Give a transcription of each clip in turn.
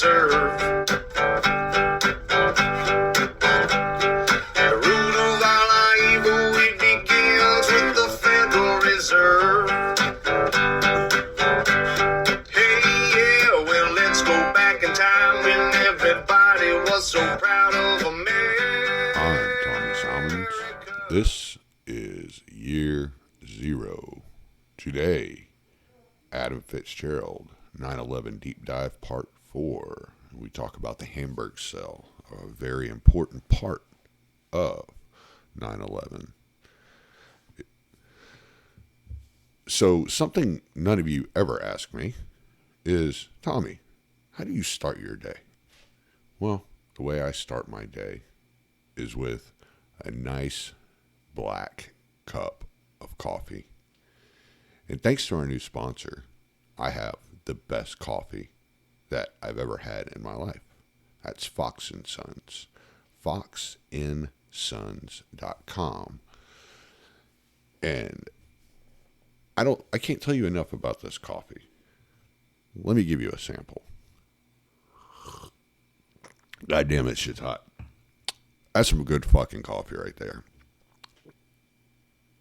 Reserve. The root of all our evil, it begins with the Federal Reserve. Hey, yeah, well, let's go back in time when everybody was so proud of America. I'm Tommy Salmons. This is year zero. Today, Adam Fitzgerald, 9/11 Deep Dive Part 4. We talk about the Hamburg Cell, a very important part of 9/11. So, something none of you ever ask me is, Tommy, how do you start your day? Well, the way I start my day is with a nice black cup of coffee. And thanks to our new sponsor, I have the best coffee that I've ever had in my life. That's Fox & Sons. foxndsons.com. And I can't tell you enough about this coffee. Let me give you a sample. God damn it, shit's hot. That's some good fucking coffee right there.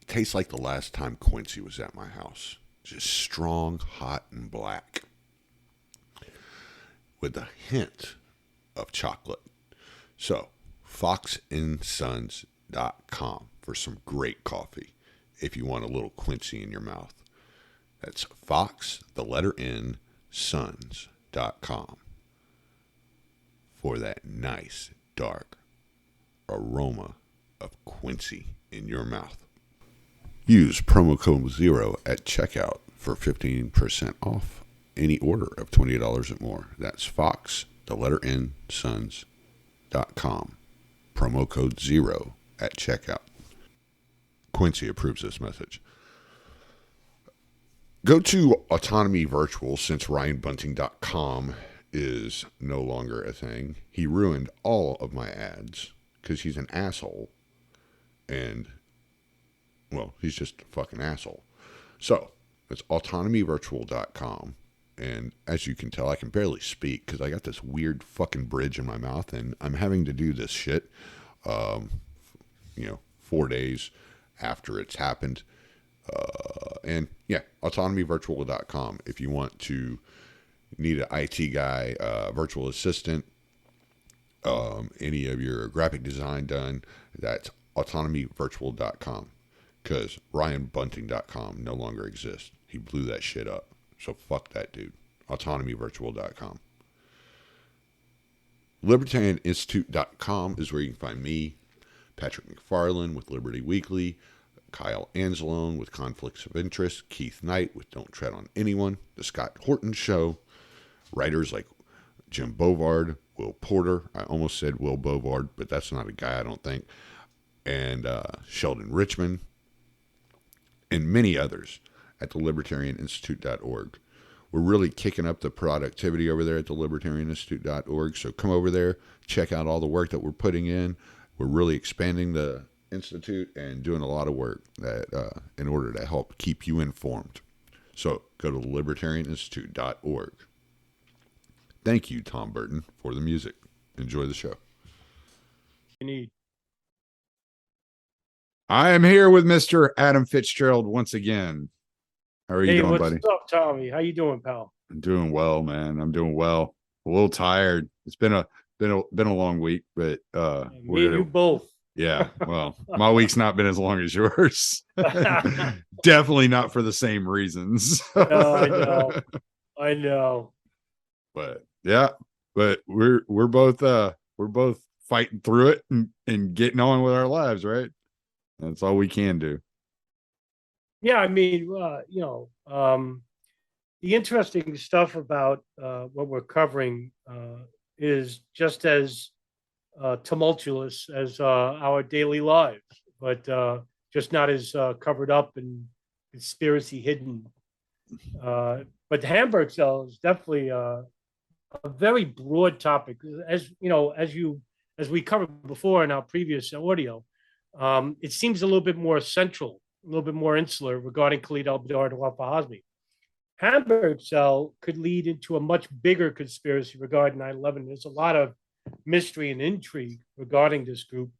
It tastes like the last time Quincy was at my house. Just strong, hot, and black. With a hint of chocolate. So, foxndsons.com for some great coffee. If you want a little Quincy in your mouth. That's Fox, the letter N, sons.com. For that nice, dark aroma of Quincy in your mouth. Use promo code 0 at checkout for 15% off any order of $20 or more. That's Fox, the letter N, sons.com. Promo code 0 at checkout. Quincy approves this message. Go to Autonomy Virtual since RyanBunting.com is no longer a thing. He ruined all of my ads because he's an asshole. And, well, he's just a fucking asshole. So, it's autonomyvirtual.com. And as you can tell, I can barely speak because I got this weird fucking bridge in my mouth and I'm having to do this shit, 4 days after it's happened. And yeah, autonomyvirtual.com. If you want to need an IT guy, virtual assistant, any of your graphic design done, that's autonomyvirtual.com. Because RyanBunting.com no longer exists. He blew that shit up. So fuck that dude. Autonomyvirtual.com. Libertarianinstitute.com is where you can find me, Patrick McFarlane with Liberty Weekly, Kyle Anzalone with Conflicts of Interest, Keith Knight with Don't Tread on Anyone, The Scott Horton Show, writers like Jim Bovard, Will Porter, I almost said Will Bovard, but that's not a guy, I don't think, and Sheldon Richman, and many others at the libertarianinstitute.org. We're really kicking up the productivity over there at the libertarianinstitute.org, so come over there, check out all the work that we're putting in. We're really expanding the Institute and doing a lot of work that in order to help keep you informed. So go to libertarianinstitute.org. Thank you, Tom Burton, for the music. Enjoy the show. You need. I am here with Mr. Adam Fitzgerald once again. How are you doing, buddy? What's up, Tommy? How you doing, pal? I'm doing well, man. I'm doing well. A little tired. It's been a long week, but me and you both. Yeah, well, my week's not been as long as yours. Definitely not for the same reasons. No, I know. But yeah, we're both fighting through it and getting on with our lives, right? That's all we can do. Yeah, I mean, the interesting stuff about what we're covering is just as tumultuous as our daily lives, but just not as covered up and conspiracy hidden. But the Hamburg Cell is definitely a very broad topic, as you know, as we covered before in our previous audio. It seems a little bit more central, a little bit more insular regarding Khalid al-Badr and Wafaa Hazmi. Hamburg Cell could lead into a much bigger conspiracy regarding 9/11. There's a lot of mystery and intrigue regarding this group,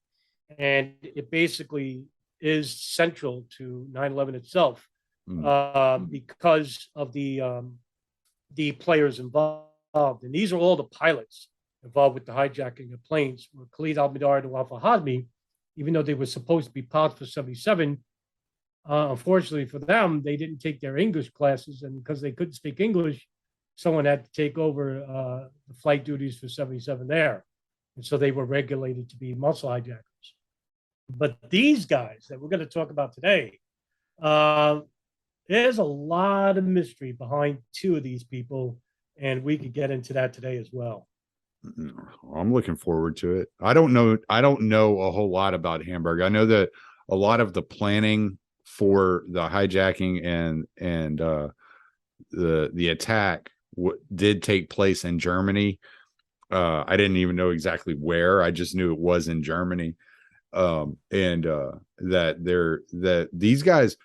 and it basically is central to 9/11 itself because of the players involved. And these are all the pilots involved with the hijacking of planes. Khalid al-Mihdhar and Nawaf al-Hazmi, even though they were supposed to be pilots for 77, unfortunately for them, they didn't take their English classes, and because they couldn't speak English, someone had to take over the flight duties for 77 there. And so they were regulated to be muscle hijackers. But these guys that we're going to talk about today, there's a lot of mystery behind two of these people, and we could get into that today as well. I'm looking forward to it. I don't know a whole lot about Hamburg. I know that a lot of the planning for the hijacking and the attack did take place in Germany. I didn't even know exactly where. I just knew it was in Germany. That these guys,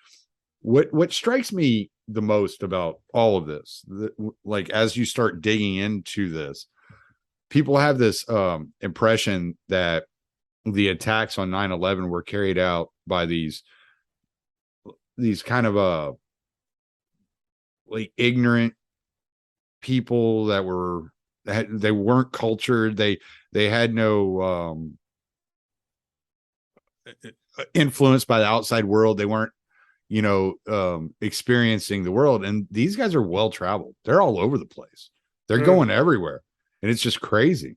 what strikes me the most about all of this, like as you start digging into this, people have this impression that the attacks on 9/11 were carried out by these kind of like ignorant people that they weren't cultured. They had no influenced by the outside world. They weren't, experiencing the world. And these guys are well traveled. They're all over the place. They're going everywhere, and it's just crazy.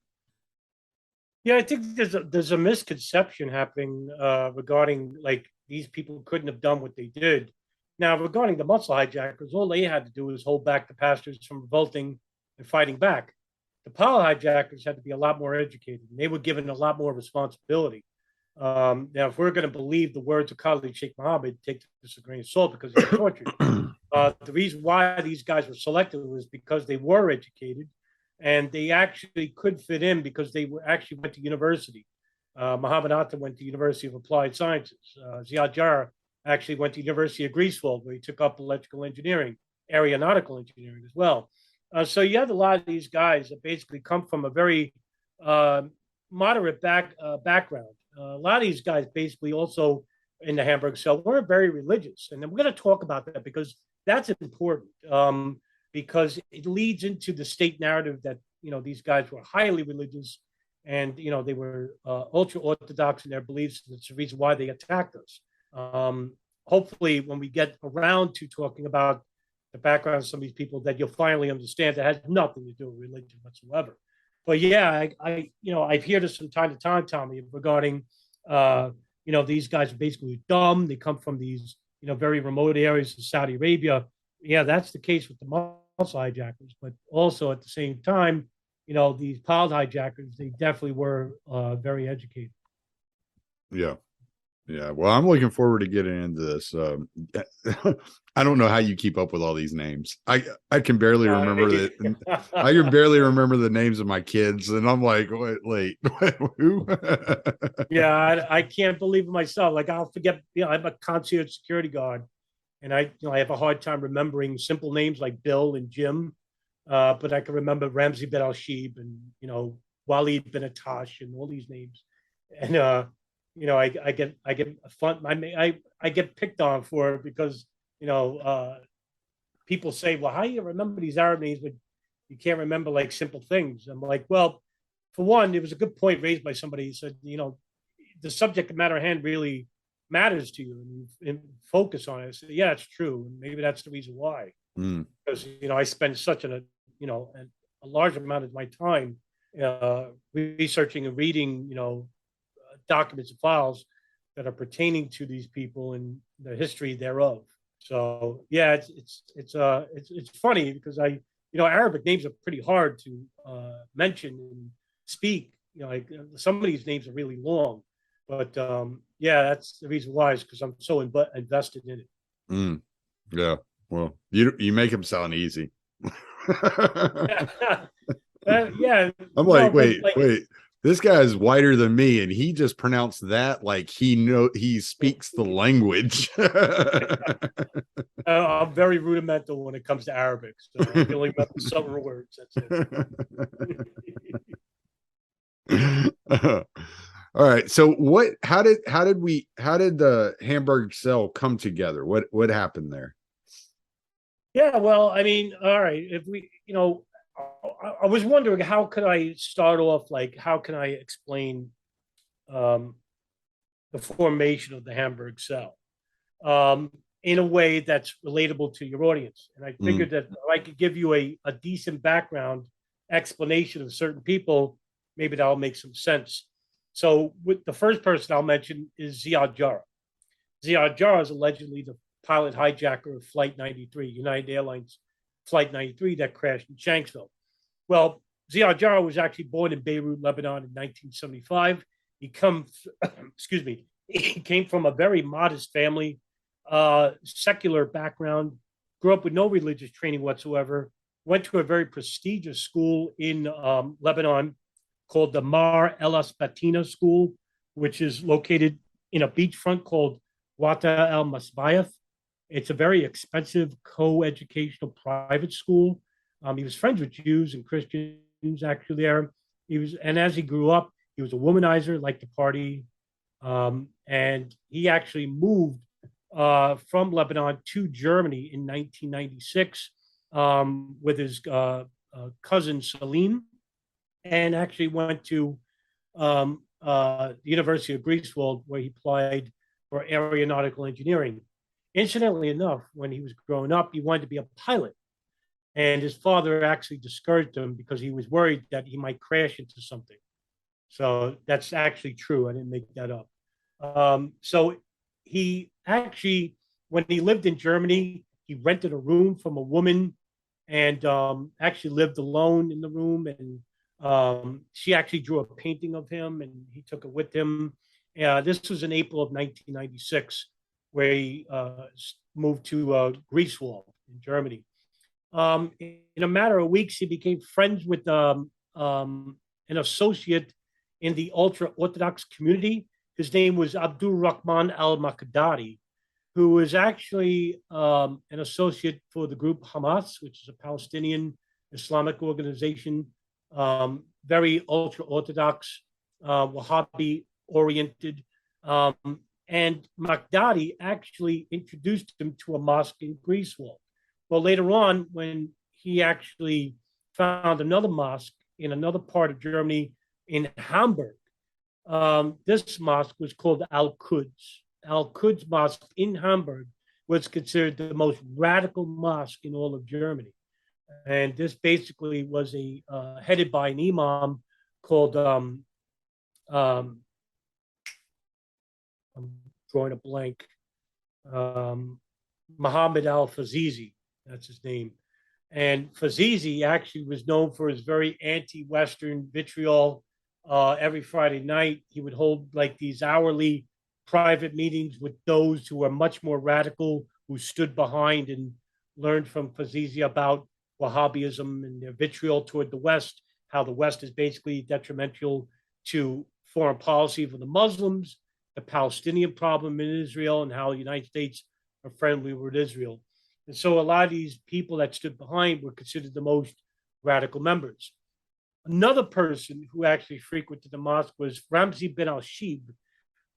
Yeah, I think there's a misconception happening regarding like these people couldn't have done what they did. Now, regarding the muscle hijackers, all they had to do was hold back the pastors from revolting and fighting back. The power hijackers had to be a lot more educated, and they were given a lot more responsibility. Now, if we're going to believe the words of Khalid Sheikh Mohammed, take this with a grain of salt because they were tortured. The reason why these guys were selected was because they were educated, and they actually could fit in because they actually went to university. Muhammad Atta went to University of Applied Sciences. Ziad Jarrah actually went to University of Greifswald, where he took up electrical engineering, aeronautical engineering as well. So you have a lot of these guys that basically come from a very moderate background. A lot of these guys basically also in the Hamburg Cell weren't very religious. And then we're going to talk about that because that's important because it leads into the state narrative that, these guys were highly religious and, they were ultra orthodox in their beliefs. That's the reason why they attacked us. Hopefully, when we get around to talking about the background of some of these people, that you'll finally understand that has nothing to do with religion whatsoever. But yeah, I've heard this from time to time, Tommy, regarding, these guys are basically dumb. They come from these, very remote areas of Saudi Arabia. Yeah, that's the case with the muscle hijackers. But also at the same time, these pilot hijackers, they definitely were very educated. Yeah. Yeah. Well, I'm looking forward to getting into this. I don't know how you keep up with all these names. I can barely remember that. I can barely remember the names of my kids, and I'm like, wait, who? Yeah, I can't believe it myself. Like I'll forget. I'm a concierge security guard, and I have a hard time remembering simple names like Bill and Jim, but I can remember Ramzi Ben Al Sheeb and Walid Ben Atash and all these names, and I get fun. I get picked on for it because people say, well, how do you remember these Arab names but you can't remember like simple things? I'm like, well, for one, it was a good point raised by somebody who said, the subject matter at hand really matters to you and focus on it. So yeah, it's true. And maybe that's the reason why. Because I spend such a large amount of my time researching and reading documents and files that are pertaining to these people and the history thereof. So yeah, it's funny because Arabic names are pretty hard to mention and speak. Like some of these names are really long, but yeah, that's the reason why is because I'm so invested in it. Yeah. Well, you make them sound easy. Yeah. I'm like, wait. This guy is whiter than me, and he just pronounced that like he speaks the language. I'm very rudimental when it comes to Arabic, so I can only remember some words. That's it. All right. So how did the Hamburg Cell come together? What happened there? Yeah, well, I mean, all right. If we, I was wondering how could I start off, like, how can I explain um, the formation of the Hamburg Cell in a way that's relatable to your audience? And I figured that if I could give you a decent background explanation of certain people, maybe that'll make some sense. So with the first person I'll mention is Ziad Jarrah. Ziad Jarrah is allegedly the pilot hijacker of Flight 93, United Airlines Flight 93 that crashed in Shanksville. Well, Ziad Jarrah was actually born in Beirut, Lebanon in 1975. He came from a very modest family, secular background, grew up with no religious training whatsoever, went to a very prestigious school in Lebanon called the Mar El Asbatina School, which is located in a beachfront called Wata El Masbayef. It's a very expensive co-educational private school. He was friends with Jews and Christians actually there. And as he grew up, he was a womanizer, liked to party. And he actually moved from Lebanon to Germany in 1996 with his cousin Salim, and actually went to the University of Greifswald, where he applied for aeronautical engineering. Incidentally enough, when he was growing up, he wanted to be a pilot. And his father actually discouraged him because he was worried that he might crash into something. So that's actually true. I didn't make that up. So he actually, when he lived in Germany, he rented a room from a woman and actually lived alone in the room. And she actually drew a painting of him and he took it with him. This was in April of 1996, where he moved to Greifswald in Germany. In a matter of weeks, he became friends with an associate in the ultra-Orthodox community. His name was Abdul Rahman al-Makdadi, who was actually an associate for the group Hamas, which is a Palestinian Islamic organization, very ultra-Orthodox, Wahhabi-oriented. And Makdadi actually introduced him to a mosque in Greifswald. Well, later on, when he actually found another mosque in another part of Germany in Hamburg, this mosque was called Al-Quds. Al-Quds Mosque in Hamburg was considered the most radical mosque in all of Germany. And this basically was headed by an imam called, I'm drawing a blank, Muhammad al-Fazizi, that's his name. And Fazizi actually was known for his very anti-Western vitriol. Every Friday night, he would hold like these hourly private meetings with those who were much more radical, who stood behind and learned from Fazizi about Wahhabism and their vitriol toward the West, how the West is basically detrimental to foreign policy for the Muslims, the Palestinian problem in Israel, and how the United States are friendly with Israel. And so a lot of these people that stood behind were considered the most radical members. Another person who actually frequented the mosque was Ramzi bin al-Shib.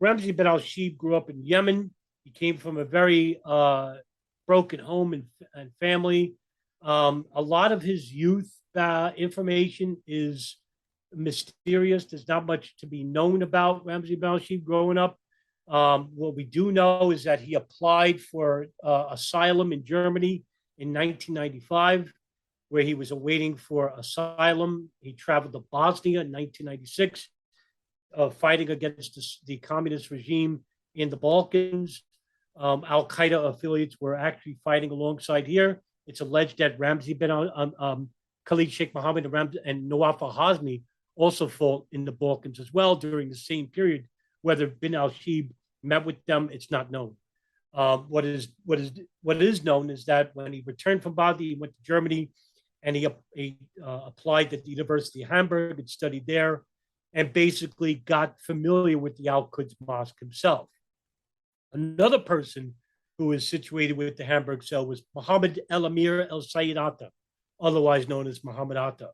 Ramzi bin al-Shib grew up in Yemen. He came from a very broken home and family. A lot of his youth information is mysterious. There's not much to be known about Ramzi bin al-Shib growing up. What we do know is that he applied for asylum in Germany in 1995, where he was awaiting for asylum. He traveled to Bosnia in 1996, fighting against the communist regime in the Balkans. Al-Qaeda affiliates were actually fighting alongside here. It's alleged that Ramzi bin Khalid Sheikh Mohammed and Nawaf al-Hazmi also fought in the Balkans as well during the same period. Whether bin al-Shib met with them, it's not known. What is known is that when he returned from Bosnia, he went to Germany and he applied at the University of Hamburg and studied there. and basically got familiar with the Al-Quds Mosque himself. Another person who was situated with the Hamburg Cell was Muhammad El Amir El Sayed Atta, otherwise known as Muhammad Atta.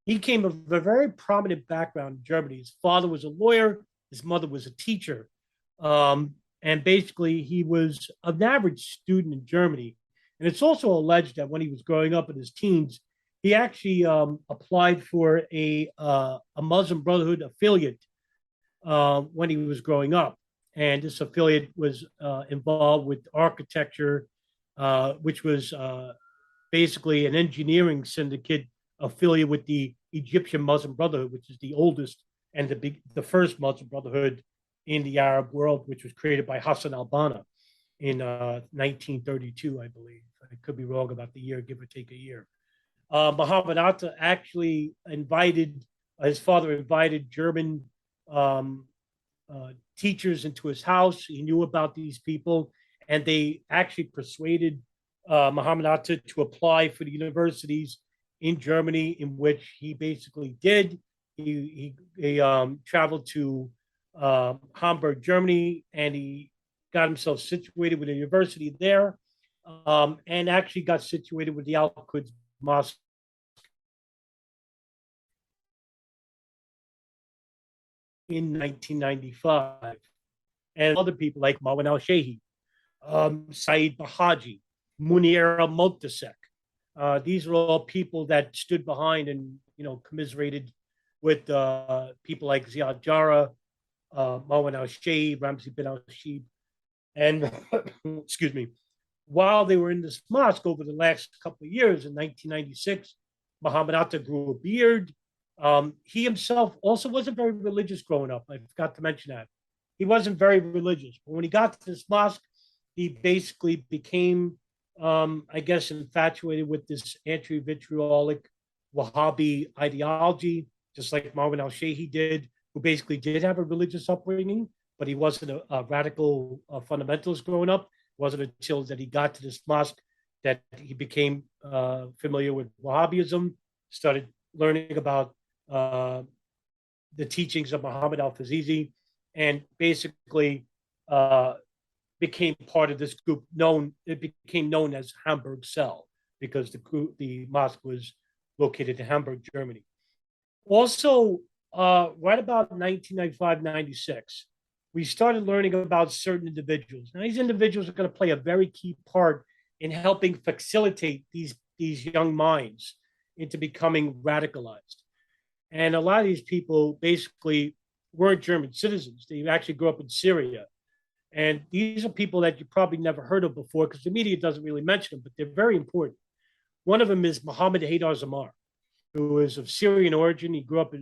He came of a very prominent background in Germany. His father was a lawyer, his mother was a teacher. And basically, he was an average student in Germany. And it's also alleged that when he was growing up in his teens, he actually applied for a Muslim Brotherhood affiliate when he was growing up. And this affiliate was involved with architecture, which was basically an engineering syndicate affiliate with the Egyptian Muslim Brotherhood, which is the oldest and the first Muslim Brotherhood in the Arab world, which was created by Hassan al-Banna in 1932, I believe. I could be wrong about the year, give or take a year. Muhammad Atta actually his father invited German teachers into his house. He knew about these people, and they actually persuaded Muhammad Atta to apply for the universities in Germany, in which he basically did. He traveled to Hamburg, Germany, and he got himself situated with a university there, and actually got situated with the Al-Quds Mosque in 1995. And other people like Marwan al-Shehi, Saeed Bahaji, Munir al-Multasek. These are all people that stood behind and commiserated with people like Ziad Jarrah, Marwan al-Shehi, Ramzi bin al-Shib, and excuse me. While they were in this mosque over the last couple of years, in 1996, Muhammad Atta grew a beard. He himself also wasn't very religious growing up. I forgot to mention that. He wasn't very religious. But when he got to this mosque, he basically became, I guess, infatuated with this anti-vitriolic Wahhabi ideology, just like Marwan al-Shehi did, who basically did have a religious upbringing, but he wasn't a radical fundamentalist growing up. It wasn't until that he got to this mosque that he became familiar with Wahhabism, started learning about the teachings of Muhammad al-Fazizi, and basically became part of this group it became known as Hamburg Cell, because the mosque was located in Hamburg, Germany. Also, right about 1995-96, we started learning about certain individuals. Now, these individuals are going to play a very key part in helping facilitate these young minds into becoming radicalized. And a lot of these people basically weren't German citizens. They actually grew up in Syria. And these are people that you probably never heard of before, because the media doesn't really mention them, but they're very important. One of them is Mohammed Haydar Zamar, who is of Syrian origin. He grew up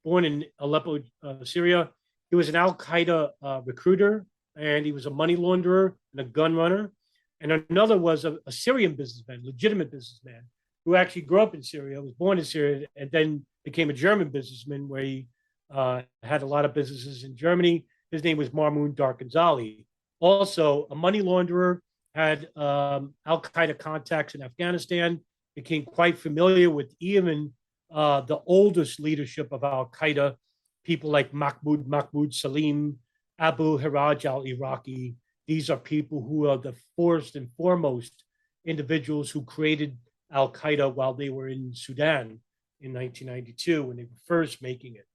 born in Aleppo, Syria. He was an Al-Qaeda recruiter, and he was a money launderer and a gun runner. And another was a Syrian businessman, legitimate businessman, who actually grew up in Syria, was born in Syria, and then became a German businessman, where he had a lot of businesses in Germany. His name was Marmoon Darkanzali. Also a money launderer, had Al-Qaeda contacts in Afghanistan, became quite familiar with even the oldest leadership of Al-Qaeda, people like Mahmoud Salim, Abu Hiraj al-Iraqi. These are people who are the first and foremost individuals who created Al-Qaeda while they were in Sudan in 1992, when they were first making it.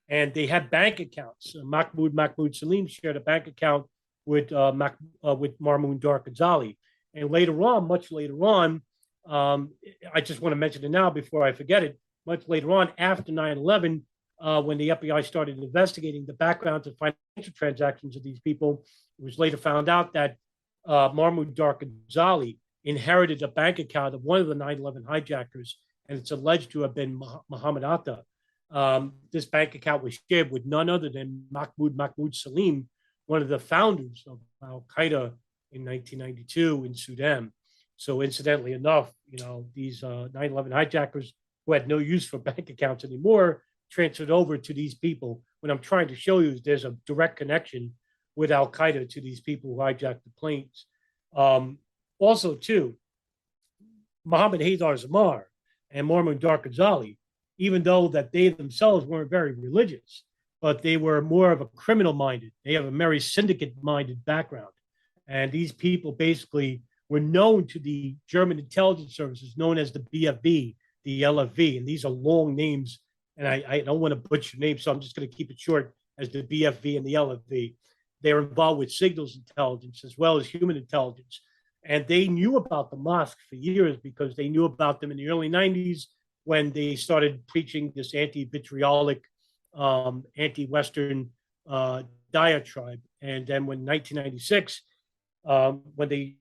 And they had bank accounts. Mahmoud Salim shared a bank account with Marmoon Darkanzali. And later on, much later on, I just want to mention it now before I forget it, much later on, after 9/11, when the FBI started investigating the backgrounds of financial transactions of these people, it was later found out that Marmoon Darkanzali inherited a bank account of one of the 9/11 hijackers, and it's alleged to have been Muhammad Atta. This bank account was shared with none other than Mahmoud Salim, one of the founders of Al-Qaeda in 1992 in Sudan. So incidentally enough, these 9/11 hijackers who had no use for bank accounts anymore transferred over to these people. What I'm trying to show you is there's a direct connection with Al-Qaeda to these people who hijacked the planes. Also, too, Mohammed Haydar Zamar and Marmoon Darkanzali even though that they themselves weren't very religious, but they were more of a criminal minded. They have a very syndicate minded background. And these people basically were known to the German intelligence services, known as the BFV, the LFV. And these are long names. And I don't want to butcher names, so I'm just going to keep it short as the BFV and the LFV. They're involved with signals intelligence as well as human intelligence. And they knew about the mosque for years because they knew about them in the early 90s when they started preaching this anti-vitriolic, anti-Western diatribe. And then when 1996, when they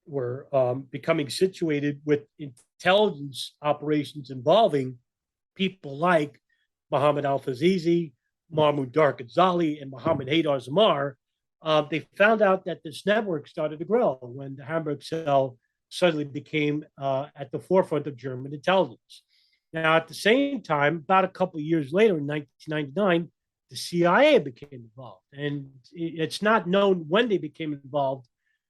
were becoming situated with intelligence operations involving people like Mohammed Al-Fazizi, Mahmoud Darkened, and Mohammed Haydar Zamar, they found out that this network started to grow when the Hamburg Cell suddenly became at the forefront of German intelligence. Now, at the same time, about a couple of years later, in 1999, the CIA became involved. And it's not known when they became involved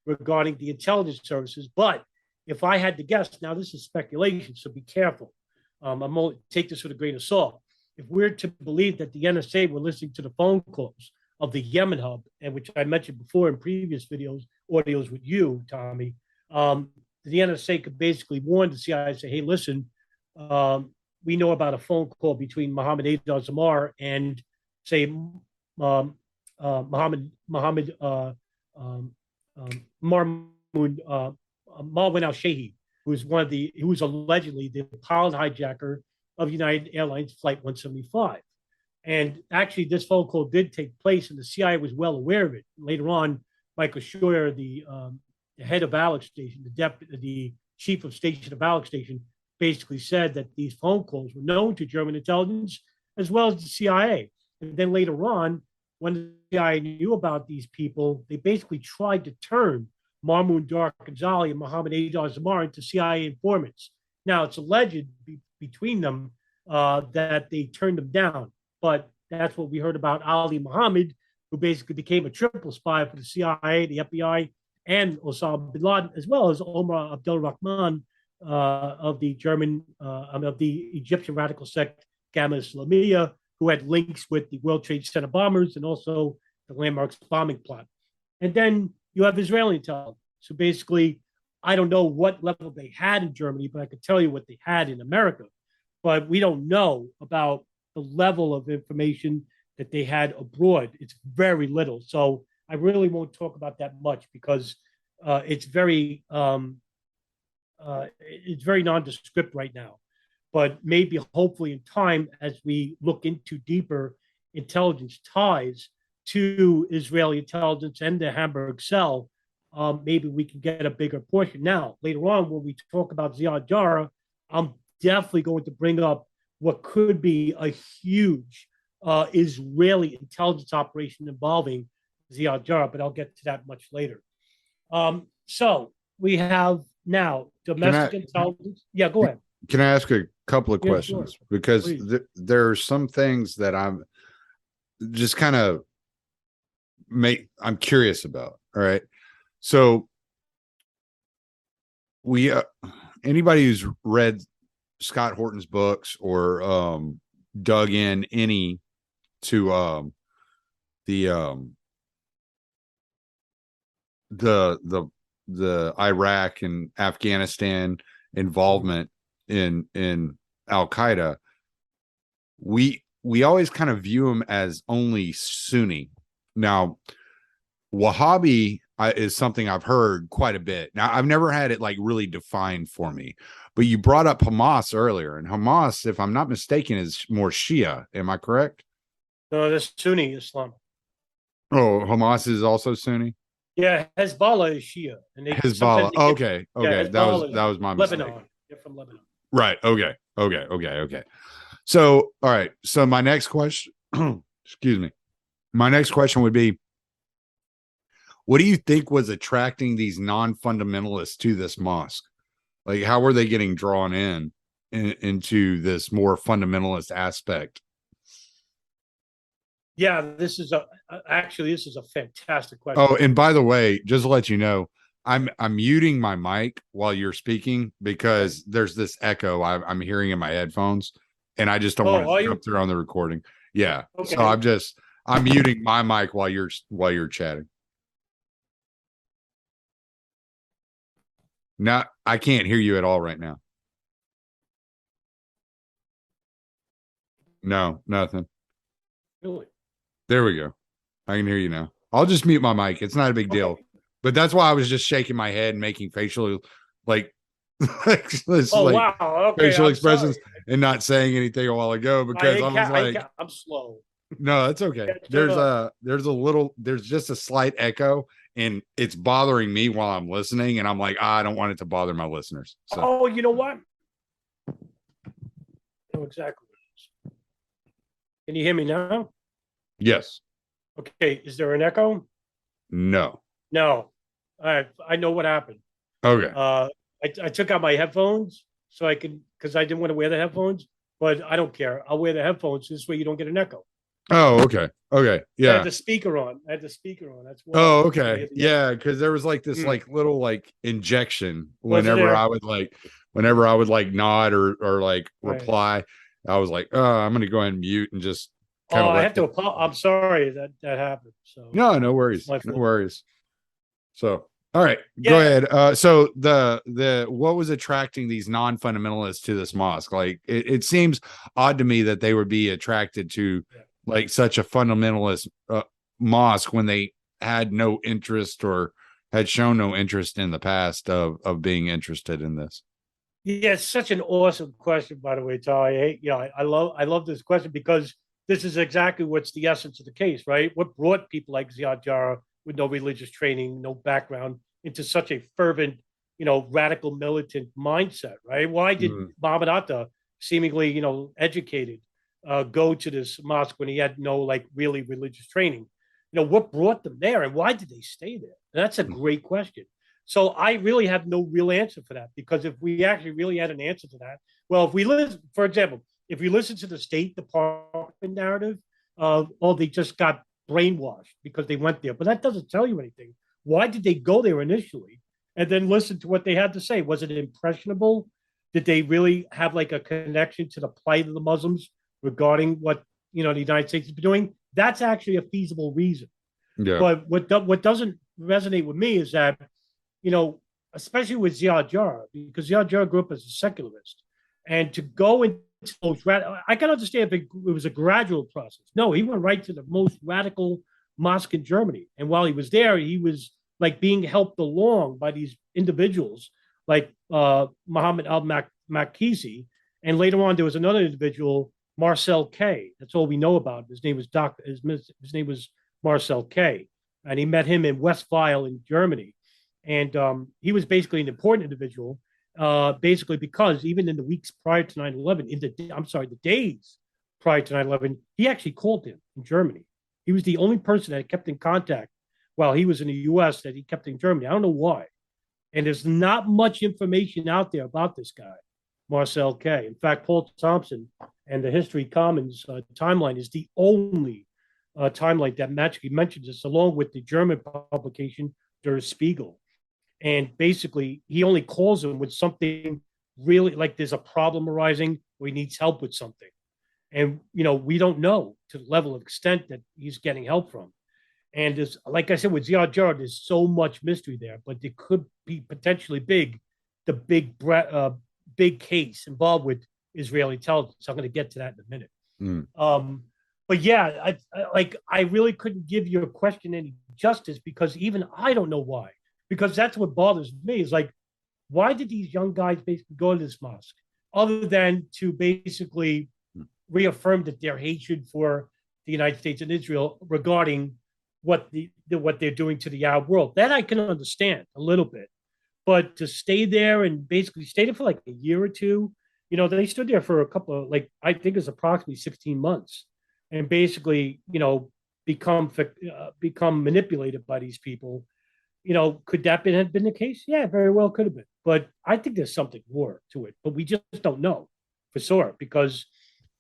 regarding the intelligence services. But if I had to guess, now this is speculation, so be careful. I'm going to take this with a grain of salt. If we're to believe that the NSA were listening to the phone calls of the Yemen hub, and which I mentioned before in previous audios with you, Tommy, the NSA could basically warn the CIA, say, hey, listen, we know about a phone call between Mohammed Haydar Zamar and, say, Mohammed Marmoud Marwan al-Shehi, who was allegedly the pilot hijacker of United Airlines Flight 175. And actually, this phone call did take place, and the CIA was well aware of it. Later on, Michael Scheuer, the head of Alex Station, the chief of station of Alex Station, basically said that these phone calls were known to German intelligence as well as the CIA. And then later on, when the CIA knew about these people, they basically tried to turn Mahmoud Darkened and Mohammed Haydar Zamar into CIA informants. Now, it's alleged between them that they turned them down. But that's what we heard about Ali Muhammad, who basically became a triple spy for the CIA, the FBI, and Osama bin Laden, as well as Omar Abdul Rahman of the Egyptian radical sect Gamma Islamiyah, who had links with the World Trade Center bombers and also the Landmarks bombing plot. And then you have Israeli intelligence. So basically, I don't know what level they had in Germany, but I could tell you what they had in America. But we don't know about the level of information that they had abroad. It's very little. So I really won't talk about that much because it's very nondescript right now. But maybe hopefully in time, as we look into deeper intelligence ties to Israeli intelligence and the Hamburg Cell, maybe we can get a bigger portion. Now, later on, when we talk about Ziad Jarrah, I'm definitely going to bring up what could be a huge Israeli intelligence operation involving Ziad Jarrah, but I'll get to that much later. So we have now domestic intelligence. Yeah, go ahead. Can I ask a couple of questions? Sure. Because there are some things that I'm just kind of I'm curious about. All right. So we anybody who's read Scott Horton's books or dug in any to the Iraq and Afghanistan involvement in Al-Qaeda, we always kind of view them as only Sunni. Now, Wahhabi is something I've heard quite a bit. Now, I've never had it like really defined for me, but you brought up Hamas earlier, and Hamas, if I'm not mistaken, is more Shia. Am I correct? No, that's Sunni Islam. Oh, Hamas is also Sunni? Yeah, Hezbollah is Shia. And Hezbollah. Okay. Yeah, that was my mistake. Lebanon. They're from Lebanon. Right. Okay. So, all right. So my next question, excuse me. My next question would be, what do you think was attracting these non-fundamentalists to this mosque? Like, how were they getting drawn into this more fundamentalist aspect? Yeah, this is a fantastic question. Oh, and by the way, just to let you know, I'm muting my mic while you're speaking because there's this echo I'm hearing in my headphones. and I just don't Oh, want are to you? jump through on the recording. Yeah. Okay. So I'm muting my mic while you're chatting. Now I can't hear you at all right now. No, nothing. Really? There we go. I can hear you now. I'll just mute my mic. It's not a big deal. Okay. But that's why I was just shaking my head and making facial like Oh, like wow. Okay. facial I'm expressions sorry. and not saying anything a while ago because I was like, I'm slow. no, that's okay. Yeah, shut up. There's just a slight echo and it's bothering me while I'm listening. And I'm like, I don't want it to bother my listeners. So Oh, you know what? I know exactly what it is. Can you hear me now? yes, Okay. Is there an echo? no. No. I know what happened. Okay. I took out my headphones so I could, because I didn't want to wear the headphones, but I don't care. I'll wear the headphones this way you don't get an echo. Oh, okay. Okay. I Yeah. had the speaker on. That's why. Oh, I hear okay. the Yeah, because there was like this Mm. like little like injection Was it whenever there? whenever I would like nod or like Right. reply, I was like, oh, I'm gonna go ahead and mute and just kind Oh, of I let have to. I'm sorry that happened. So no worries. my No fault. worries. So all right, go Yeah. ahead. So the what was attracting these non-fundamentalists to this mosque? Like it seems odd to me that they would be attracted to like such a fundamentalist mosque when they had no interest or had shown no interest in the past of being interested in this. Yeah, it's such an awesome question, by the way, Ty. I love this question because this is exactly what's the essence of the case, right? What brought people like Ziad Jarrah with no religious training, no background, into such a fervent, radical militant mindset, right? Why did Muhammad Atta, seemingly, educated, go to this mosque when he had no like really religious training? What brought them there, and why did they stay there? And that's a great question. So I really have no real answer for that, because if we actually really had an answer to that, well, if we listen, for example, if you listen to the State Department narrative of, oh, they just got brainwashed because they went there, but that doesn't tell you anything. Why did they go there initially? And then listen to what they had to say. Was it impressionable? Did they really have like a connection to the plight of the Muslims regarding what the United States has been doing? That's actually a feasible reason. Yeah. But what doesn't resonate with me is that, especially with Ziad Jarrah, because Ziad Jarrah grew up as a secularist, and to go into those I can understand if it was a gradual process. No, he went right to the most radical mosque in Germany, and while he was there, he was like being helped along by these individuals like Muhammad al-Makisi, and later on there was another individual, Marcel K. That's all we know about him. His name was His name was Marcel K. And he met him in Westphal in Germany. And he was basically an important individual, basically because even in the weeks prior to 9/11, the days prior to 9/11, he actually called him in Germany. He was the only person that kept in contact while he was in the U.S. that he kept in Germany. I don't know why. And there's not much information out there about this guy, Marcel K. In fact, Paul Thompson and the History Commons timeline is the only timeline that magically mentions this, along with the German publication Der Spiegel. And basically, he only calls him with something really like there's a problem arising or he needs help with something. And, we don't know to the level of extent that he's getting help from. And there's, like I said, with Ziad Jarrah, there's so much mystery there, but it could be potentially the big case involved with Israeli intelligence. I'm going to get to that in a minute. But yeah, I really couldn't give your question any justice, because even I don't know why. Because that's what bothers me is like, why did these young guys basically go to this mosque other than to basically reaffirm that their hatred for the United States and Israel regarding what they're doing to the Arab world? That I can understand a little bit, but to stay there and basically stay there for like a year or two, they stood there for a couple of I think it's approximately 16 months, and basically become manipulated by these people. Could that have been the case? Yeah, very well could have been. But I think there's something more to it, but we just don't know for sure, because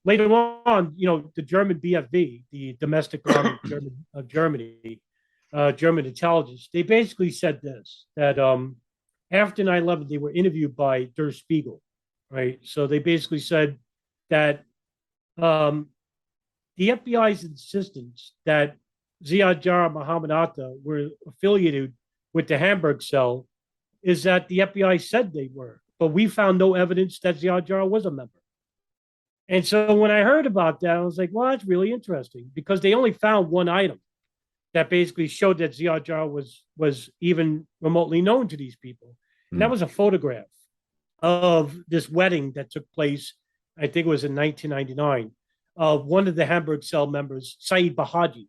later on, the German BFV, the domestic army of Germany, German intelligence, they basically said this, that after 9/11, they were interviewed by Der Spiegel, right? So they basically said that The FBI's insistence that Ziad Jarrah and Mohammed Atta were affiliated with the Hamburg Cell is that the FBI said they were, but we found no evidence that Ziad Jarrah was a member. And so when I heard about that, I was like, well, that's really interesting because they only found one item that basically showed that Ziad Jarrah was even remotely known to these people. And that was a photograph of this wedding that took place, I think it was in 1999, of one of the Hamburg Cell members, Saeed Bahaji.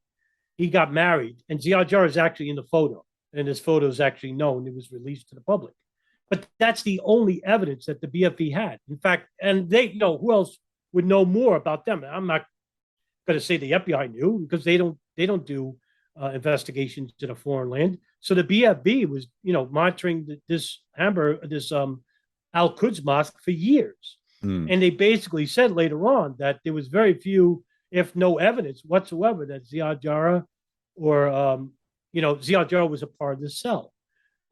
He got married, and Ziad Jarrah is actually in the photo, and this photo is actually known. It was released to the public. But that's the only evidence that the BFE had. In fact, and they, who else would know more about them? I'm not going to say the FBI knew because they don't do investigations in a foreign land. So the BFB was, monitoring this Al-Quds Mosque for years. And they basically said later on that there was very few, if no evidence whatsoever, that Ziad Jarrah or, Ziad Jarrah was a part of this cell.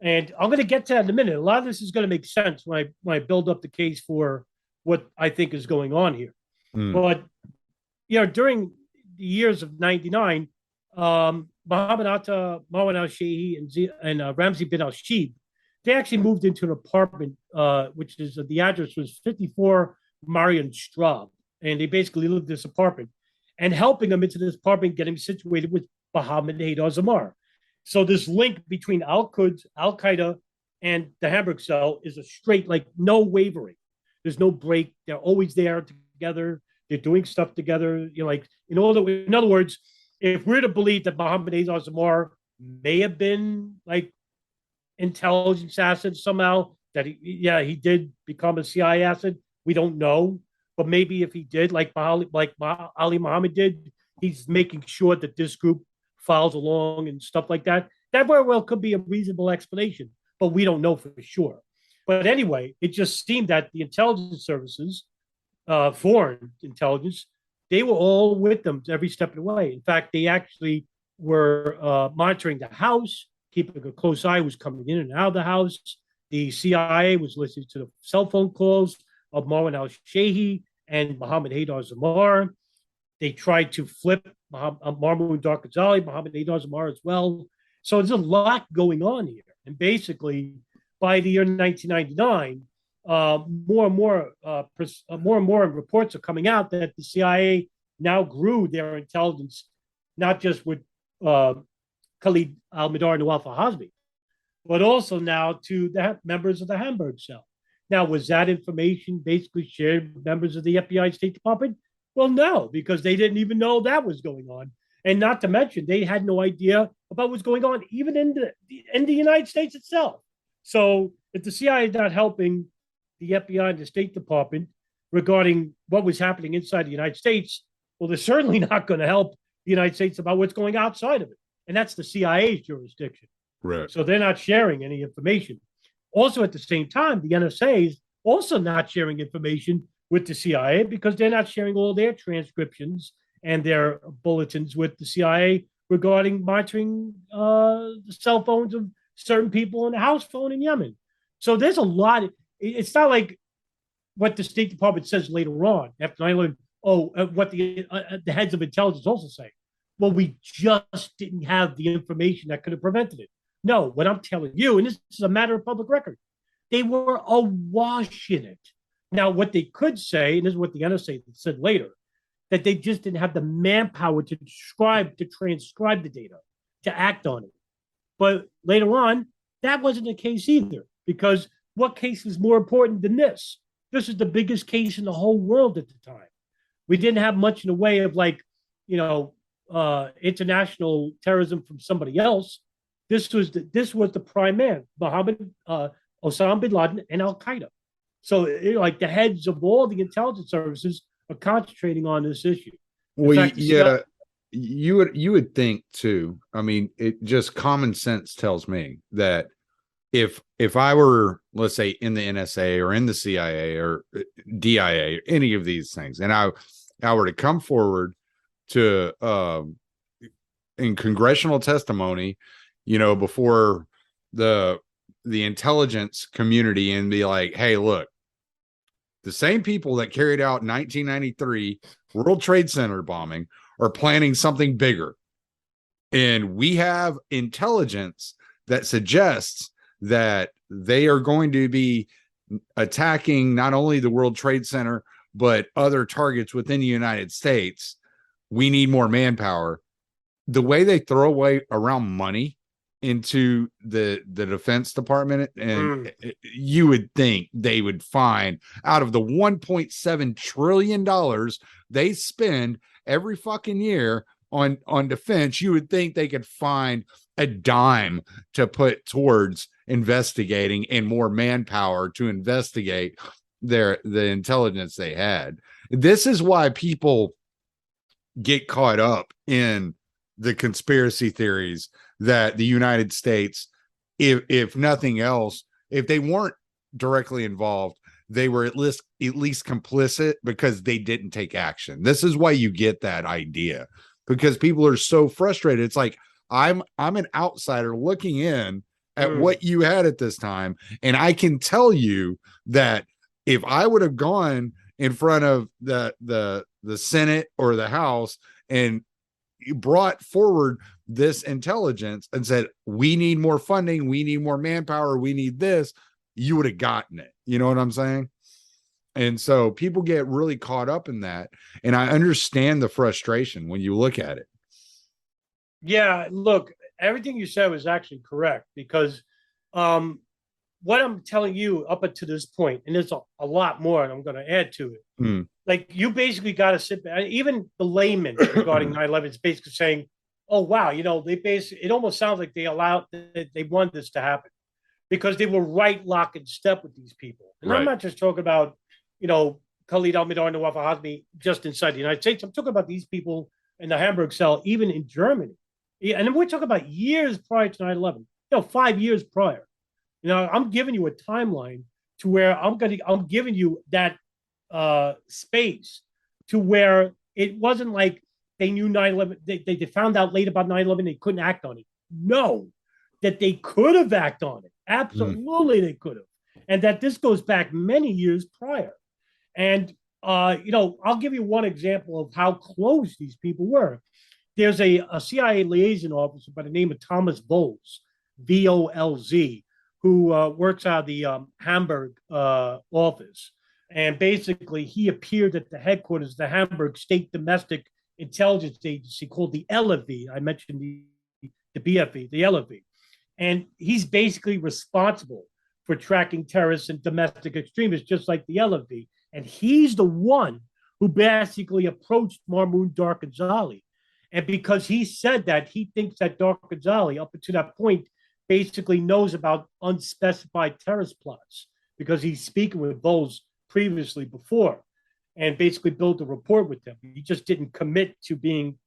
And I'm going to get to that in a minute. A lot of this is going to make sense when I build up the case for what I think is going on here. But, during the years of 99, Mohammed Atta, Marwan al-Shehi, and Ramzi bin al-Shib, they actually moved into an apartment, which is the address was 54 Marion Straub. And they basically lived in this apartment and helping them into this apartment, getting situated with Mohammed Haydar Zamar. So this link between Al-Quds, Al-Qaeda, and the Hamburg Cell is a straight, like no wavering. There's no break. They're always there together. They're doing stuff together. In other words, if we're to believe that Mohammed Haydar Zamar may have been like intelligence asset somehow, that he did become a CIA asset, we don't know. But maybe if he did, like Ali Muhammad did, he's making sure that this group follows along and stuff like that. That very well could be a reasonable explanation, but we don't know for sure. But anyway, it just seemed that the intelligence services, foreign intelligence, they were all with them every step of the way. In fact, they actually were monitoring the house, keeping a close eye who's coming in and out of the house. The CIA was listening to the cell phone calls of Marwan al-Shehi and Mohammed Haydar Zamar. They tried to flip Marmoon Darkazali, Mohammed Haydar Zamar as well. So there's a lot going on here. And basically, by the year 1999, more and more reports are coming out that the CIA now grew their intelligence, not just with Khalid al-Mihdhar and Nawaf al-Hazmi, but also now to the members of the Hamburg Cell. Now, was that information basically shared with members of the FBI State Department? Well, no, because they didn't even know that was going on. And not to mention, they had no idea about what's going on, even in the United States itself. So if the CIA is not helping the FBI and the State Department regarding what was happening inside the United States, well, they're certainly not going to help the United States about what's going outside of it. And that's the CIA's jurisdiction. Right. So they're not sharing any information. Also, at the same time, the NSA is also not sharing information with the CIA because they're not sharing all their transcriptions and their bulletins with the CIA regarding monitoring the cell phones of certain people and the house phone in Yemen. So there's a lot. It's not like what the State Department says later on after 9/11. What the heads of intelligence also say. Well, we just didn't have the information that could have prevented it. No, what I'm telling you, and this is a matter of public record, they were awash in it. Now, what they could say, and this is what the NSA said later, that they just didn't have the manpower to transcribe the data, to act on it. But later on, that wasn't the case either, because what case is more important than this? This is the biggest case in the whole world at the time. We didn't have much in the way of international terrorism from somebody else. This was the prime man, Osama bin Laden and Al Qaeda. So, the heads of all the intelligence services are concentrating on this issue. Well, you would think too. I mean, it just common sense tells me that if I were, let's say, in the NSA or in the CIA or DIA, any of these things, and I were to come forward to in congressional testimony, before the intelligence community and be like, hey, look, the same people that carried out 1993 World Trade Center bombing are planning something bigger. And we have intelligence that suggests that they are going to be attacking not only the World Trade Center, but other targets within the United States. We need more manpower. The way they throw away around money into the Defense Department, and you would think they would find, out of the $1.7 trillion they spend every fucking year on defense, you would think they could find a dime to put towards investigating and more manpower to investigate the intelligence they had. This is why people get caught up in the conspiracy theories that the United States, if nothing else, if they weren't directly involved, they were at least complicit because they didn't take action. This is why you get that idea, because people are so frustrated. It's like, I'm an outsider looking in at what you had at this time, and I can tell you that if I would have gone in front of the Senate or the House and brought forward this intelligence and said, we need more funding, we need more manpower, we need this, you would have gotten it. You know what I'm saying? And so people get really caught up in that. And I understand the frustration when you look at it. Yeah, look, everything you said was actually correct, because what I'm telling you up until this point, and there's a lot more, and I'm going to add to it. Like, you basically got to sit back. Even the layman regarding 9/11 is basically saying, "Oh wow, it almost sounds like they wanted this to happen, because they were right lock and step with these people." And I'm not just talking about Khalid al-Mihdhar and Nawaf al-Hazmi just inside the United States. I'm talking about these people in the Hamburg Cell, even in Germany. Yeah, and then we're talking about years prior to 9/11. 5 years prior. I'm giving you a timeline to where I'm giving you that space to where it wasn't like they knew 9/11. They found out late about 9/11. They couldn't act on it. No, that they could have acted on it. Absolutely, they could have. And that this goes back many years prior. And, I'll give you one example of how close these people were. There's a CIA liaison officer by the name of Thomas Volz, V-O-L-Z, who works out of the Hamburg office. And basically, he appeared at the headquarters of the Hamburg State Domestic Intelligence Agency called the LFV. I mentioned the BFE, the LFV. And he's basically responsible for tracking terrorists and domestic extremists, just like the LFV. And he's the one who basically approached Mahmoud Darkazali. And because he said that, he thinks that Darkazali, up to that point, basically knows about unspecified terrorist plots, because he's speaking with Bowles previously before and basically built a rapport with them. He just didn't commit to being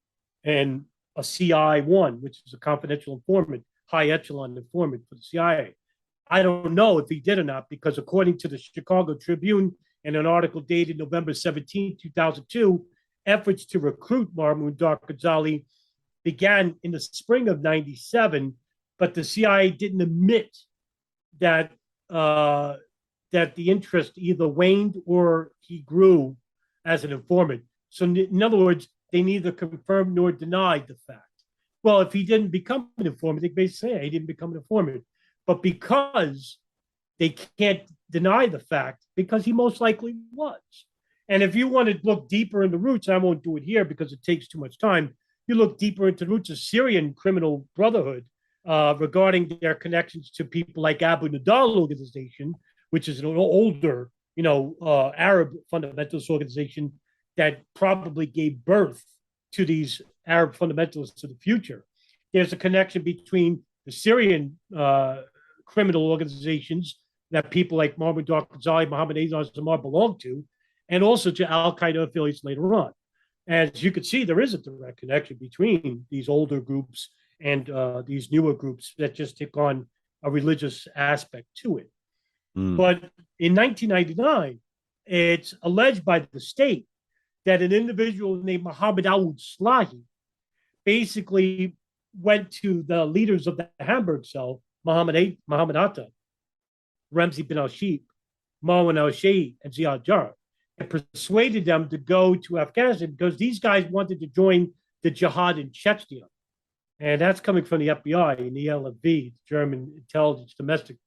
a CI1, which is a confidential informant, high echelon informant for the CIA. I don't know if he did or not, because according to the Chicago Tribune, in an article dated November 17, 2002, efforts to recruit Mahmoud Darkazali began in the spring of 97, but the CIA didn't admit that that the interest either waned or he grew as an informant. So in other words, they neither confirmed nor denied the fact. Well, if he didn't become an informant, they basically say he didn't become an informant. But because they can't deny the fact, because he most likely was. And if you want to look deeper in the roots, I won't do it here because it takes too much time, you look deeper into the roots of Syrian criminal brotherhood regarding their connections to people like Abu Nidal organization, which is an older, Arab fundamentalist organization that probably gave birth to these Arab fundamentalists of the future. There's a connection between the Syrian criminal organizations that people like Muammar Darkazali, Mohammed Azar belong to, and also to Al-Qaeda affiliates later on. As you can see, there is a direct connection between these older groups and these newer groups that just take on a religious aspect to it. But in 1999, it's alleged by the state that an individual named Mohammed Aoud Slahi basically went to the leaders of the Hamburg Cell, Mohammed Atta, Ramzi bin al-Sheikh, Marwan al-Shehhi and Ziad Jarrah, and persuaded them to go to Afghanistan because these guys wanted to join the jihad in Chechnya. And that's coming from the FBI and the LFV, the German intelligence domestic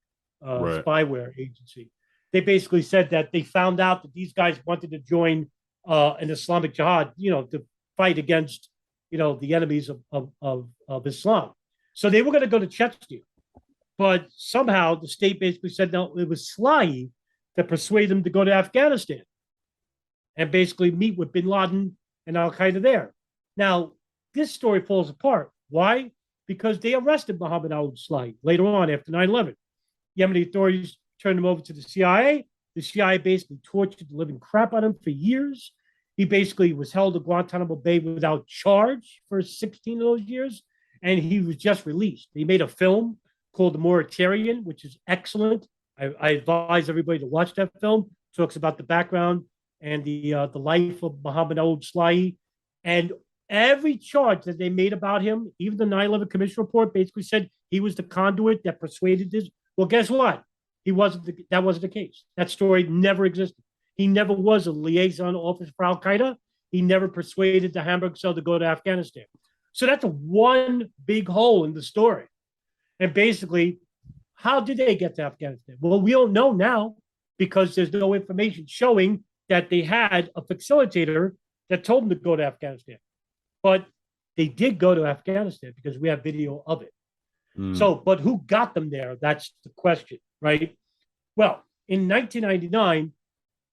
Right. spyware agency. They basically said that they found out that these guys wanted to join an Islamic jihad, to fight against, the enemies of Islam. So they were going to go to Chechnya. But somehow the state basically said, no, it was Slahi that persuaded them to go to Afghanistan and basically meet with bin Laden and Al Qaeda there. Now, this story falls apart. Why? Because they arrested Mohammed al-Slahi later on after 9/11. Yemeni authorities turned him over to the CIA. The CIA basically tortured the living crap out of him for years. He basically was held at Guantanamo Bay without charge for 16 of those years, and he was just released. He made a film called The Mauritanian, which is excellent. I advise everybody to watch that film. It talks about the background and the life of Mohammed al-Slahi. And every charge that they made about him, even the 9/11 Commission report basically said he was the conduit that persuaded this. Well, guess what? That wasn't the case. That story never existed. He never was a liaison officer for Al Qaeda. He never persuaded the Hamburg Cell to go to Afghanistan. So that's one big hole in the story. And basically, how did they get to Afghanistan? Well, we don't know now because there's no information showing that they had a facilitator that told them to go to Afghanistan. But they did go to Afghanistan because we have video of it. So, but who got them there? That's the question, right? Well, in 1999,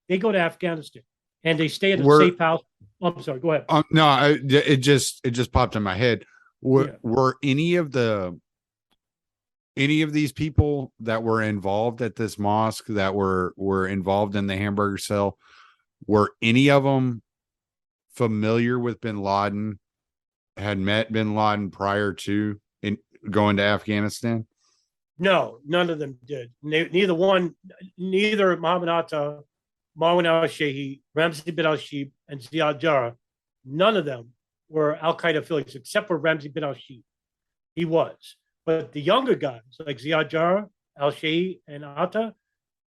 they go to Afghanistan and they stay at a safe house. Oh, I'm sorry, go ahead. No, it just popped in my head. Were any of these people that were involved at this mosque that were involved in the Hamburger Cell, were any of them familiar with bin Laden, had met bin Laden prior to going to Afghanistan? No, none of them did. Neither Mohammed Atta, Marwan al-Shehhi, Ramzi bin al-Shib, and Ziad Jarrah, none of them were Al-Qaeda affiliates except for Ramzi bin al-Shib. He was. But the younger guys, like Ziad Jarrah, al-Shehhi, and Atta,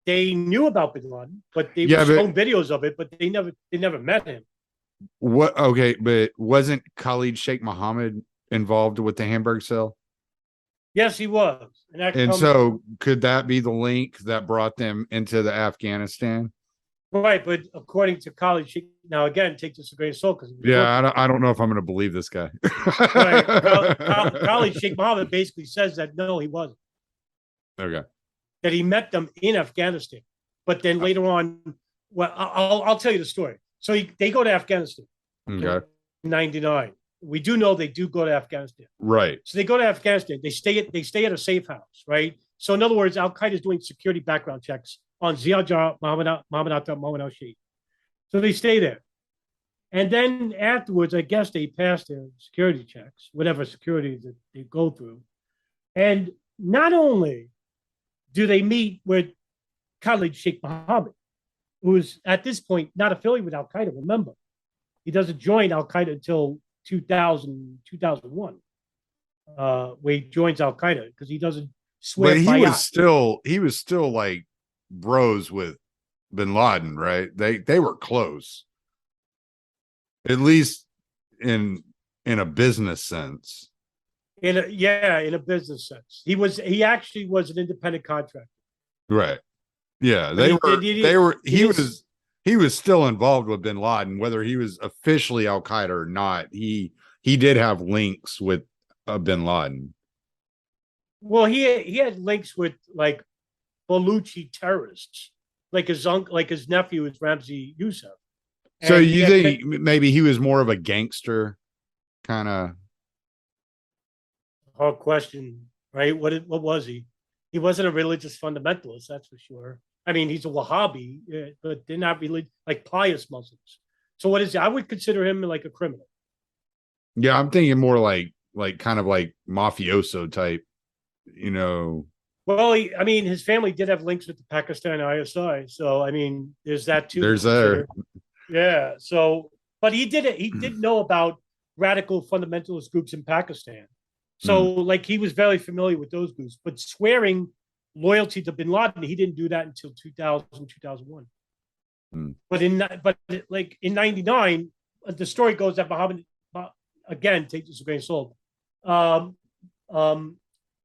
they knew about bin Laden, but they were shown videos of it, but they never met him. What? Okay, but wasn't Khalid Sheikh Mohammed involved with the Hamburg Cell? Yes, he was. And so could that be the link that brought them into the Afghanistan? Right, but according to Khalid Sheikh, now again, take this a grain of salt. I don't know if I'm going to believe this guy. Right, Khalid Sheikh Mohammed basically says that no, he wasn't. Okay. That he met them in Afghanistan, but then later on, well, I'll tell you the story. So they go to Afghanistan. Okay. In 99. We do know they do go to Afghanistan. Right. So they go to Afghanistan. They stay at a safe house, right? So in other words, Al Qaeda is doing security background checks on Ziad Jarrah, Mohammed Atta, Mohammed al-Shehhi. So they stay there. And then afterwards, I guess they pass their security checks, whatever security that they go through. And not only do they meet with Khalid Sheikh Mohammed, who is at this point not affiliated with Al Qaeda, remember. He doesn't join Al Qaeda until 2001, where he joins Al Qaeda because he doesn't swear. But he was still like bros with bin Laden, right? They were close, at least in a business sense. In a business sense, he actually was an independent contractor. Right. Yeah, he was still involved with bin Laden, whether he was officially Al Qaeda or not. He did have links with bin Laden. Well, he had links with like Baluchi terrorists, like his nephew is Ramzi Youssef. So you think maybe he was more of a gangster kind of? Hard question, right? What was he? He wasn't a religious fundamentalist, that's for sure. I mean, he's a Wahhabi, but they're not really like pious Muslims. So what is he? I would consider him like a criminal. Yeah, I'm thinking more like kind of like mafioso type, Well, his family did have links with the Pakistan ISI, so I mean, there's that too. There's there. Yeah. So, but he did know about radical fundamentalist groups in Pakistan. So, like, he was very familiar with those groups. But swearing loyalty to bin Laden. He didn't do that until 2000, 2001. But like in 99, the story goes that Muhammad, again, take this with a grain of salt.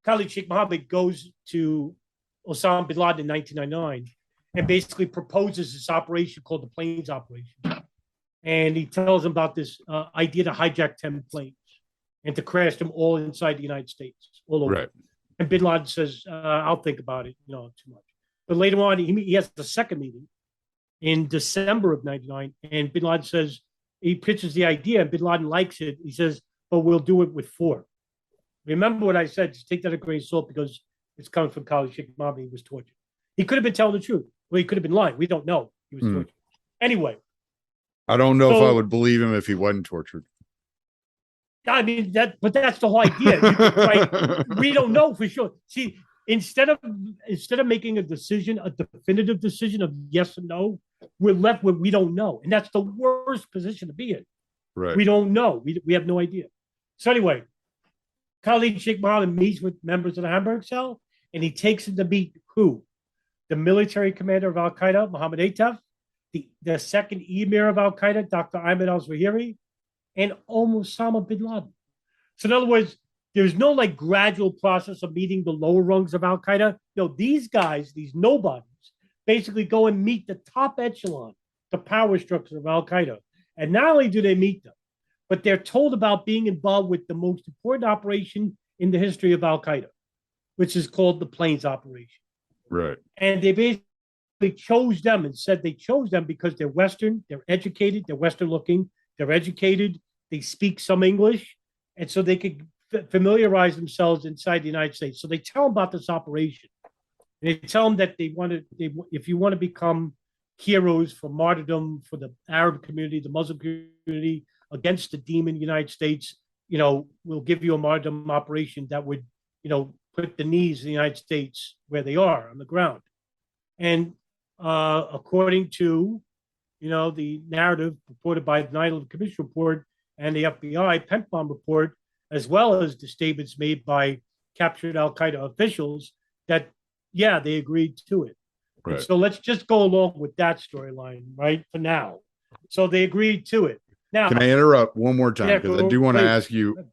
Khalid Sheikh Mohammed goes to Osama bin Laden in 1999 and basically proposes this operation called the Plains Operation. And he tells him about this idea to hijack 10 planes and to crash them all inside the United States, all over. Right. And bin Laden says, I'll think about it, too much. But later on, he has the second meeting in December of 99. And bin Laden says, he pitches the idea, and bin Laden likes it. He says, but we'll do it with 4. Remember what I said, just take that a grain of salt because it's coming from Khalid Sheikh Mohammed. He was tortured. He could have been telling the truth. Well, he could have been lying. We don't know. He was tortured. Anyway. I don't know if I would believe him if he wasn't tortured. I mean, but that's the whole idea. We don't know for sure. See, instead of making a decision, a definitive decision of yes and no, we're left with we don't know. And that's the worst position to be in. Right. We don't know. We have no idea. So anyway, Khalid Sheikh Mohammed meets with members of the Hamburg Cell, and he takes them to meet who? The military commander of Al-Qaeda, Mohammed Atef, the second emir of Al-Qaeda, Dr. Ayman al-Zawahiri, and Osama bin Laden. So in other words, there's no like gradual process of meeting the lower rungs of Al-Qaeda. No, these guys, these nobodies, basically go and meet the top echelon, the power structure of Al-Qaeda. And not only do they meet them, but they're told about being involved with the most important operation in the history of Al-Qaeda, which is called the Plains Operation. Right. And they basically chose them and said they chose them because they're Western, they're educated, they're Western looking, they're educated, they speak some English, and so they could familiarize themselves inside the United States. So they tell them about this operation. They tell them that if you want to become heroes for martyrdom for the Arab community, the Muslim community, against the demon United States, we'll give you a martyrdom operation that would, put the knees of the United States where they are on the ground. And according to, the narrative reported by the 9/11 Commission report and the FBI Pentagon report, as well as the statements made by captured Al-Qaeda officials, that, yeah, they agreed to it. Right. So let's just go along with that storyline, right, for now. So they agreed to it. Now, can I interrupt one more time? Because I do want to ask you,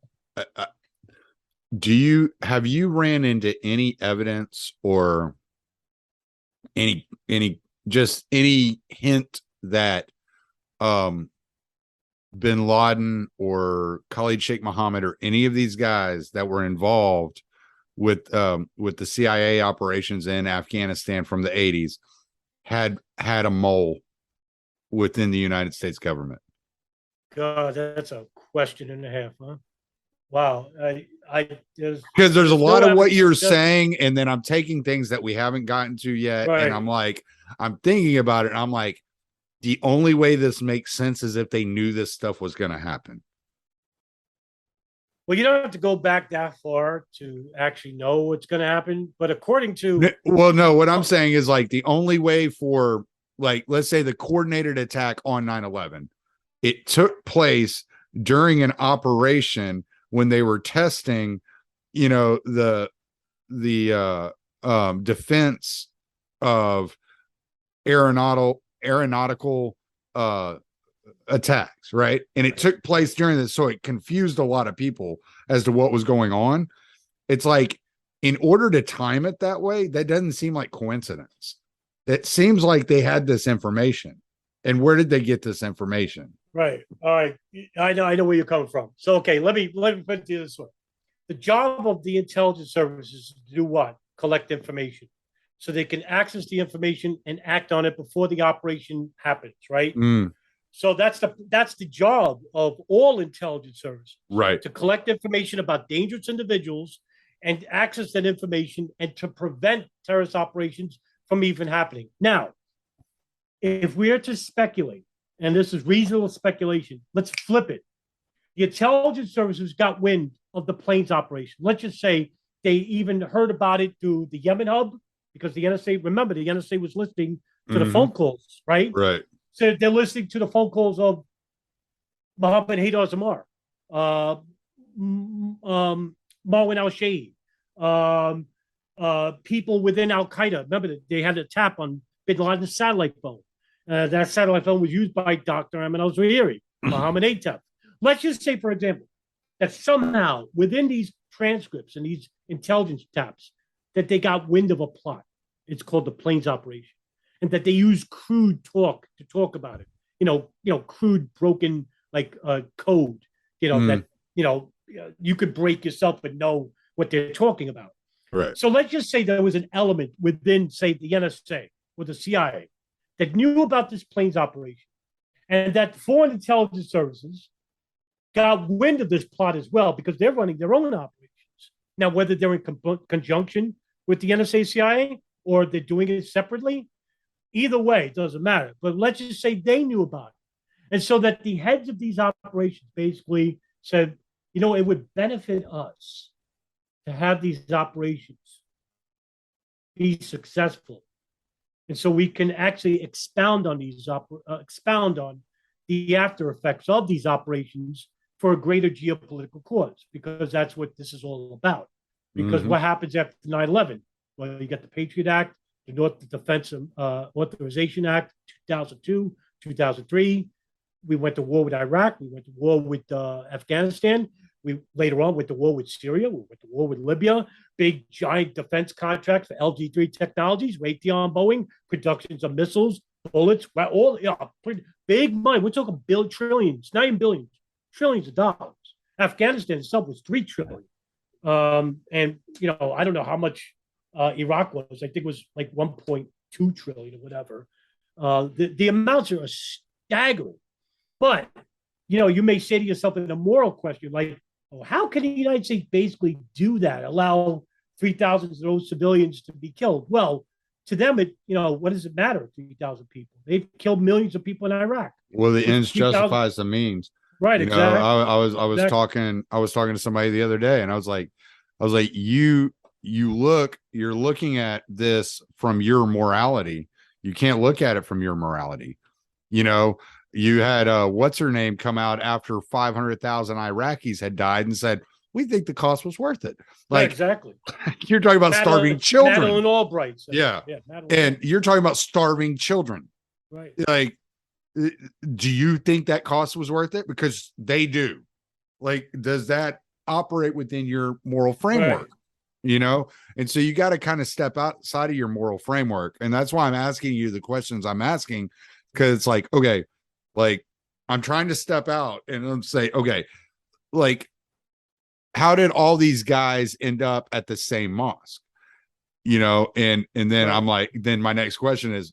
have you ran into any evidence or any hint that bin Laden or Khalid Sheikh Mohammed or any of these guys that were involved with the CIA operations in Afghanistan from the 80s had a mole within the United States government? God, that's a question and a half, huh? Wow. Because there's a lot of what you're saying, and then I'm taking things that we haven't gotten to yet, right. And I'm thinking about it, and I'm like, the only way this makes sense is if they knew this stuff was going to happen. Well, you don't have to go back that far to actually know what's going to happen, but according to... Well, no, what I'm saying is like the only way for, like, let's say the coordinated attack on 9/11, it took place during an operation when they were testing, the defense of aeronautical attacks, right? And it took place during this, so it confused a lot of people as to what was going on. It's like, in order to time it that way, that doesn't seem like coincidence. It seems like they had this information. And where did they get this information? Right. All right. I know where you're coming from. So, okay, let me put it this way. The job of the intelligence services is to do what? Collect information. So they can access the information and act on it before the operation happens, right? So that's the job of all intelligence services. Right. To collect information about dangerous individuals and access that information and to prevent terrorist operations from even happening. Now, if we are to speculate, and this is reasonable speculation, let's flip it. The intelligence services got wind of the planes operation. Let's just say they even heard about it through the Yemen hub, because the NSA, remember, the NSA was listening to the phone calls, right? Right. So they're listening to the phone calls of Mohammed Haydar Zamar, Marwan al-Shahid, people within Al Qaeda. Remember that they had a tap on Bin Laden's satellite phone. That satellite phone was used by Dr. Ayman al-Zawahiri, Mohammed Atef. Let's just say, for example, that somehow within these transcripts and these intelligence taps, that they got wind of a plot. It's called the Plains Operation, and that they use crude talk to talk about it. Crude, broken code. That you could break yourself and know what they're talking about. Right. So let's just say there was an element within, say, the NSA or the CIA that knew about this planes operation, and that foreign intelligence services got wind of this plot as well, because they're running their own operations. Now, whether they're in conjunction with the NSA CIA or they're doing it separately, either way, it doesn't matter. But let's just say they knew about it. And so that the heads of these operations basically said, it would benefit us to have these operations be successful. And so we can actually expound on the after effects of these operations for a greater geopolitical cause, because that's what this is all about. Because what happens after 9/11? Well, you got the Patriot Act, the North Defense Authorization Act, 2002, 2003. We went to war with Iraq. We went to war with Afghanistan. We later on went to war with Syria. We went to war with Libya. Big, giant defense contracts for LG-3 technologies, Raytheon, Boeing, productions of missiles, bullets, big money. We're talking trillions, not even billions, trillions of dollars. Afghanistan itself was $3 trillion. And I don't know how much Iraq was. I think it was like 1.2 trillion or whatever. The amounts are staggering. But you may say to yourself in a moral question, like, how can the United States basically do that? Allow 3,000 of those civilians to be killed? Well, to them, what does it matter? 3,000 people. They've killed millions of people in Iraq. Well, the ends justifies the means. Right. Exactly. I was talking to somebody the other day, and I was like, you're looking at this from your morality. You can't look at it from your morality. You had what's her name come out after 500,000 Iraqis had died and said, we think the cost was worth it. Like, exactly. You're talking about starving children. Madeleine Albright. Yeah. And you're talking about starving children. Right. Like, do you think that cost was worth it? Because they do. Like, does that operate within your moral framework? Right. And so you got to kind of step outside of your moral framework. And that's why I'm asking you the questions I'm asking, because it's like, okay, like, I'm trying to step out and say, okay, like, how did all these guys end up at the same mosque? And then I'm like, then my next question is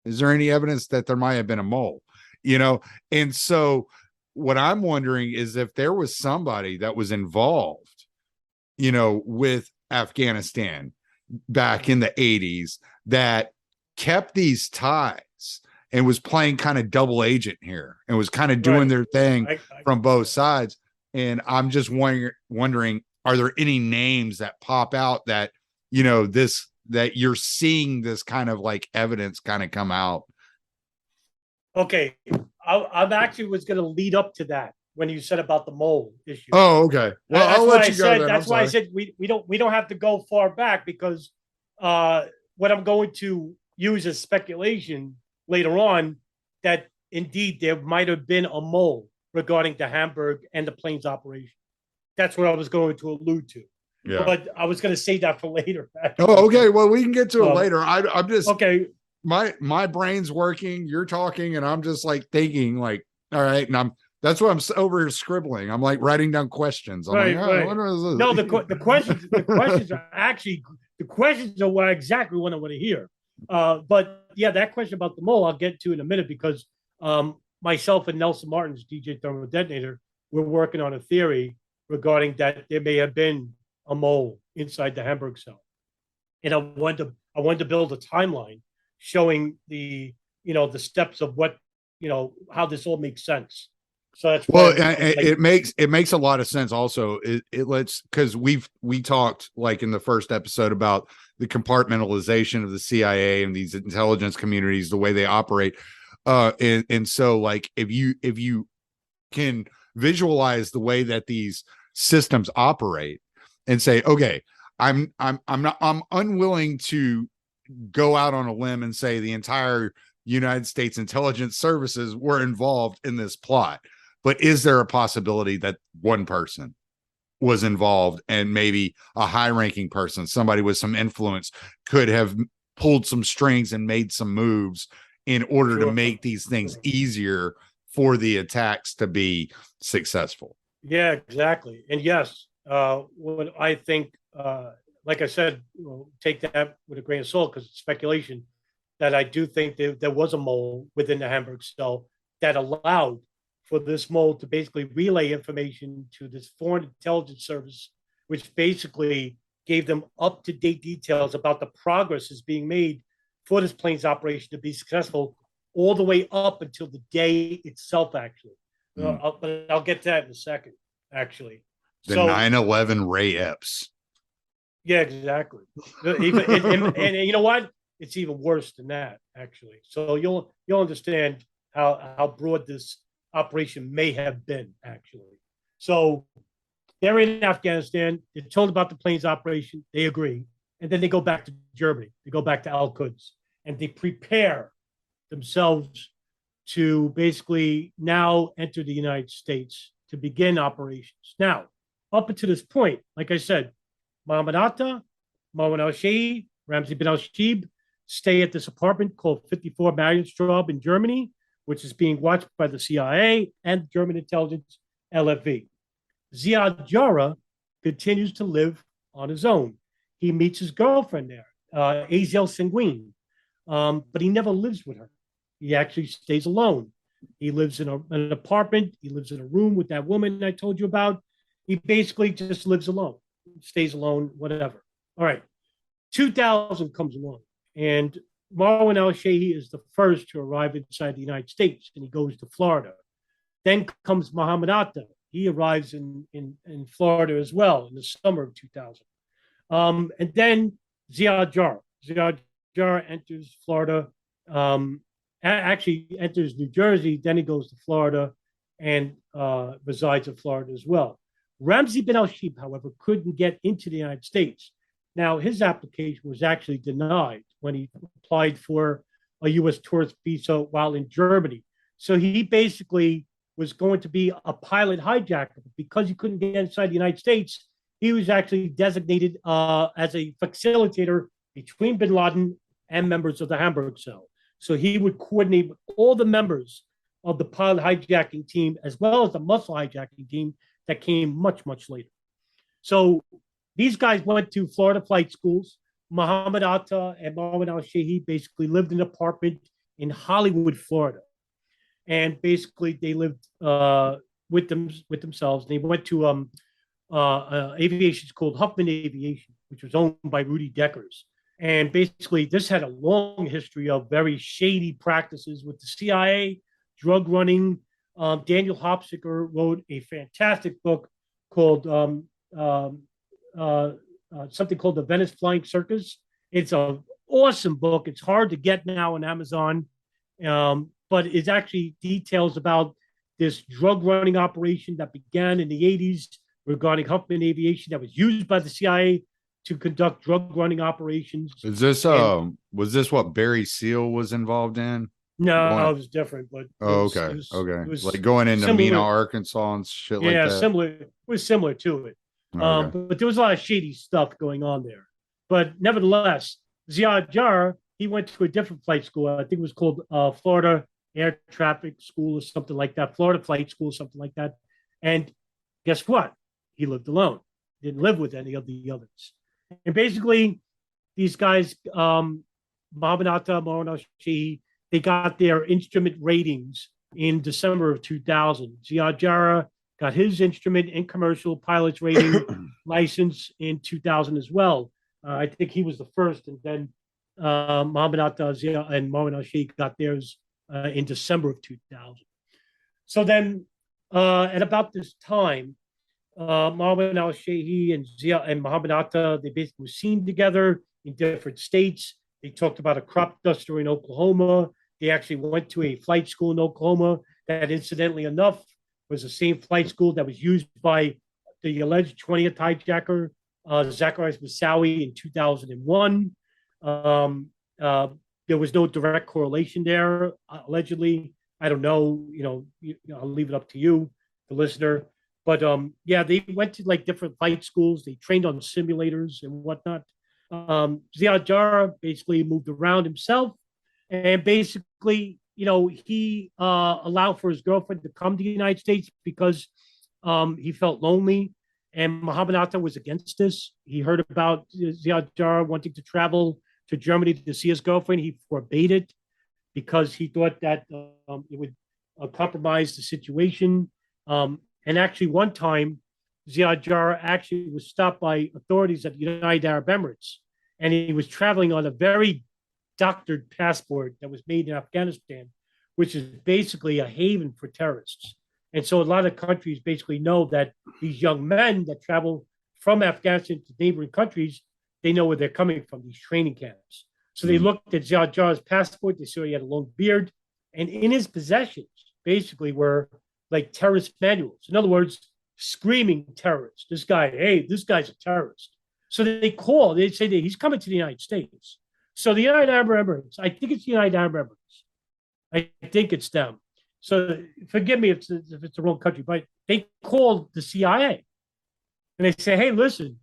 there any evidence that there might have been a mole? And so what I'm wondering is if there was somebody that was involved, with Afghanistan back in the 80s that kept these ties and was playing kind of double agent here and was kind of doing their thing from both sides. And I'm just wondering, are there any names that pop out that, that you're seeing this kind of like evidence kind of come out? Okay. I'm actually was going to lead up to that when you said about the mole issue. Oh, okay. Well, I'll let you go then. That's why I said we don't have to go far back, because what I'm going to use as speculation later on, that indeed there might have been a mole regarding the Hamburg and the planes operation. That's what I was going to allude to. Yeah. But I was going to save that for later. Oh, okay. Well, we can get to it later. I'm just okay. My brain's working. You're talking, and I'm just like thinking, like, all right, and that's what I'm over scribbling. I'm like writing down questions. I'm like, oh, no, the questions are actually exactly what I want to hear. But yeah, that question about the mole, I'll get to in a minute, because myself and Nelson Martin's DJ Thermal Detonator, we're working on a theory regarding that there may have been a mole inside the Hamburg Cell, and I wanted to build a timeline showing the steps of what how this all makes sense. So that's it makes a lot of sense. Also, it lets, because we talked like in the first episode about the compartmentalization of the CIA and these intelligence communities, the way they operate. And so like if you can visualize the way that these systems operate and say, okay, I'm unwilling to go out on a limb and say the entire United States intelligence services were involved in this plot. But is there a possibility that one person was involved, and maybe a high-ranking person, somebody with some influence, could have pulled some strings and made some moves in order to make these things easier for the attacks to be successful? Yeah, exactly. And yes, what I think, like I said, take that with a grain of salt because it's speculation, that I do think there was a mole within the Hamburg Cell that allowed for this mole to basically relay information to this foreign intelligence service, which basically gave them up-to-date details about the progress is being made for this plane's operation to be successful all the way up until the day itself, actually. But I'll get to that in a second, actually. The 9/11 Ray Epps. Yeah, exactly. Even, and you know what? It's even worse than that, actually. So you'll understand how broad this operation may have been, actually. So they're in Afghanistan. They're told about the plane's operation. They agree. And then they go back to Germany. They go back to Al-Quds. And they prepare themselves to basically now enter the United States to begin operations. Now, up until this point, like I said, Mohammed Atta, Marwan al-Shehhi, Ramzi bin al-Shibh stay at this apartment called 54 Marienstraße in Germany, which is being watched by the CIA and German intelligence LFV. Ziad Jarrah continues to live on his own. He meets his girlfriend there, Azel Senguin, but he never lives with her. He actually stays alone. He lives in an apartment. He lives in a room with that woman I told you about. He basically just lives alone, stays alone, whatever. All right. 2000 comes along, and Marwan al-Shehhi is the first to arrive inside the United States, and he goes to Florida. Then comes Mohammed Atta. He arrives in Florida as well in the summer of 2000. And then Ziad Jarrah. Ziad Jarrah enters Florida, actually enters New Jersey, then he goes to Florida and resides in Florida as well. Ramzi bin al-Shibh, however, couldn't get into the United States. Now, his application was actually denied when he applied for a U.S. tourist visa while in Germany. So he basically was going to be a pilot hijacker. Because he couldn't get inside the United States, he was actually designated as a facilitator between bin Laden and members of the Hamburg Cell. So he would coordinate with all the members of the pilot hijacking team, as well as the muscle hijacking team that came much, much later. So these guys went to Florida flight schools. Mohammed Atta and Marwan al-Shehhi basically lived in an apartment in Hollywood, Florida. And basically they lived with themselves. They went to aviation school, Huffman Aviation, which was owned by Rudy Deckers. And basically this had a long history of very shady practices with the CIA, drug running. Daniel Hopsicker wrote a fantastic book called something called The Venice Flying Circus. It's an awesome book. It's hard to get now on Amazon, but it actually details about this drug running operation that began in the 80s regarding Huffman Aviation that was used by the CIA to conduct drug running operations. Is this was this what Barry Seal was involved in? No, it was different. But okay. It was like going into similar, Mena, Arkansas and shit like that. Yeah, similar. It was similar to it. Okay. But there was a lot of shady stuff going on there. But nevertheless, Ziad Jarrah, he went to a different flight school. I think it was called Florida Air Traffic School or something like that. Florida Flight School, something like that. And guess what? He lived alone. Didn't live with any of the others. And basically, these guys, Mohammed Atta, Marwan al-Shehhi, they got their instrument ratings in December of 2000. Ziad Jarrah got his instrument and commercial pilot's rating license in 2000 as well. I think he was the first, and then Mohammed Atta and Marwan al-Shehhi got theirs in December of 2000. So then, at about this time, Marwan al-Shehhi and Mohammed Atta, they basically were seen together in different states. They talked about a crop duster in Oklahoma. They actually went to a flight school in Oklahoma that, incidentally enough, was the same flight school that was used by the alleged 20th hijacker Zacharias Moussaoui in 2001. Um, uh, there was no direct correlation there, allegedly. I don't know. I'll leave it up to you, the listener. But yeah, they went to like different flight schools. They trained on simulators and whatnot. Ziad Jarrah basically moved around himself, and basically, he allowed for his girlfriend to come to the United States because he felt lonely. And Muhammad Atta was against this. He heard about Ziad Jarrah wanting to travel to Germany to see his girlfriend. He forbade it because he thought that it would compromise the situation. And actually, one time, Ziad Jarrah actually was stopped by authorities at the United Arab Emirates, and he was traveling on a very doctored passport that was made in Afghanistan, which is basically a haven for terrorists. And so a lot of countries basically know that these young men that travel from Afghanistan to neighboring countries, they know where they're coming from, these training camps. So they looked at Ziad Jarrah's passport, they saw he had a long beard, and in his possessions basically were like terrorist manuals. In other words, screaming terrorist. This guy's a terrorist. So they say that he's coming to the United States. So the United Arab Emirates, I think it's the United Arab Emirates. I think it's them. So forgive me if it's the wrong country, but they called the CIA and they say, hey, listen,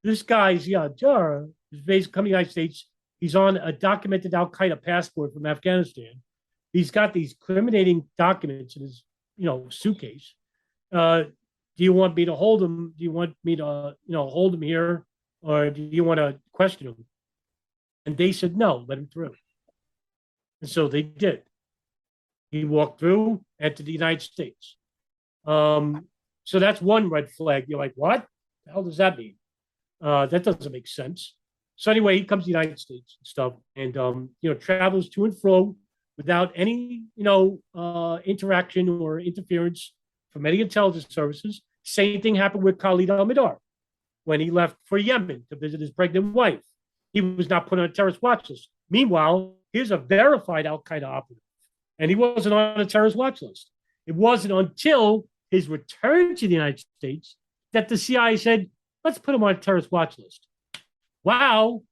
this guy, Ziad Jarrah, is basically coming to the United States. He's on a documented Al-Qaeda passport from Afghanistan. He's got these incriminating documents in his, suitcase. Do you want me to hold him? Do you want me to, hold him here? Or do you want to question him? And they said, no, let him through. And so they did. He walked through, entered the United States. So that's one red flag. You're like, what the hell does that mean? That doesn't make sense. So anyway, he comes to the United States and stuff, and travels to and fro without any interaction or interference from any intelligence services. Same thing happened with Khalid al-Mihdhar when he left for Yemen to visit his pregnant wife. He was not put on a terrorist watch list. Meanwhile, here's a verified Al-Qaeda operative, and he wasn't on a terrorist watch list. It wasn't until his return to the United States that the CIA said, let's put him on a terrorist watch list. Wow.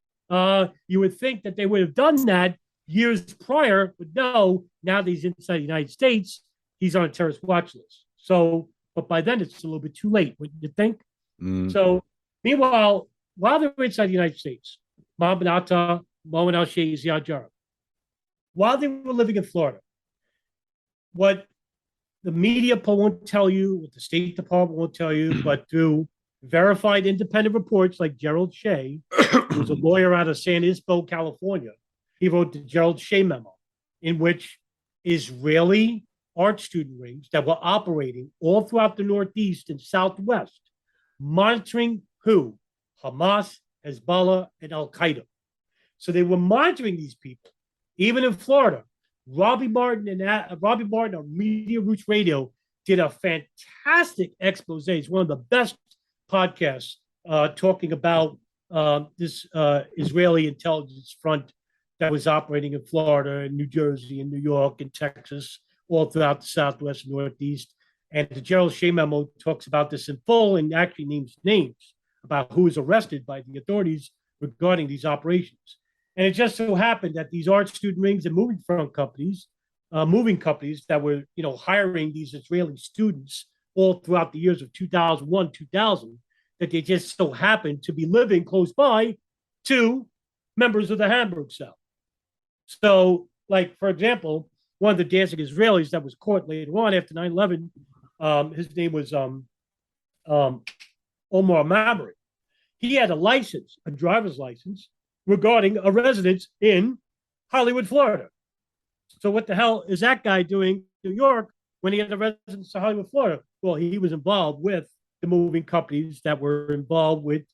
You would think that they would have done that years prior, but no, now that he's inside the United States, he's on a terrorist watch list. So, but by then it's a little bit too late, wouldn't you think? So, meanwhile, while they're inside the United States, Mohammed Atta, Mohammed al-Sheikh, Ziad Jarrah, while they were living in Florida, what the media won't tell you, what the State Department won't tell you, but through verified independent reports like Gerald Shea, who's a lawyer out of San Ispo, California, he wrote the Gerald Shea memo, in which Israeli art student rings that were operating all throughout the Northeast and Southwest, monitoring who? Hamas, Hezbollah, and Al-Qaeda. So they were monitoring these people, even in Florida. Robbie Martin on Media Roots Radio did a fantastic expose. It's one of the best podcasts talking about this Israeli intelligence front that was operating in Florida and New Jersey and New York and Texas, all throughout the Southwest and Northeast. And the Gerald Shea memo talks about this in full and actually names names about who was arrested by the authorities regarding these operations. And it just so happened that these art student rings and moving companies that were, hiring these Israeli students all throughout the years of 2001, 2000, that they just so happened to be living close by to members of the Hamburg Cell. So, like, for example, one of the dancing Israelis that was caught later on after 9/11, his name was Omar Mamre. He had a driver's license, regarding a residence in Hollywood, Florida. So what the hell is that guy doing in New York when he had a residence in Hollywood, Florida? Well, he was involved with the moving companies that were involved with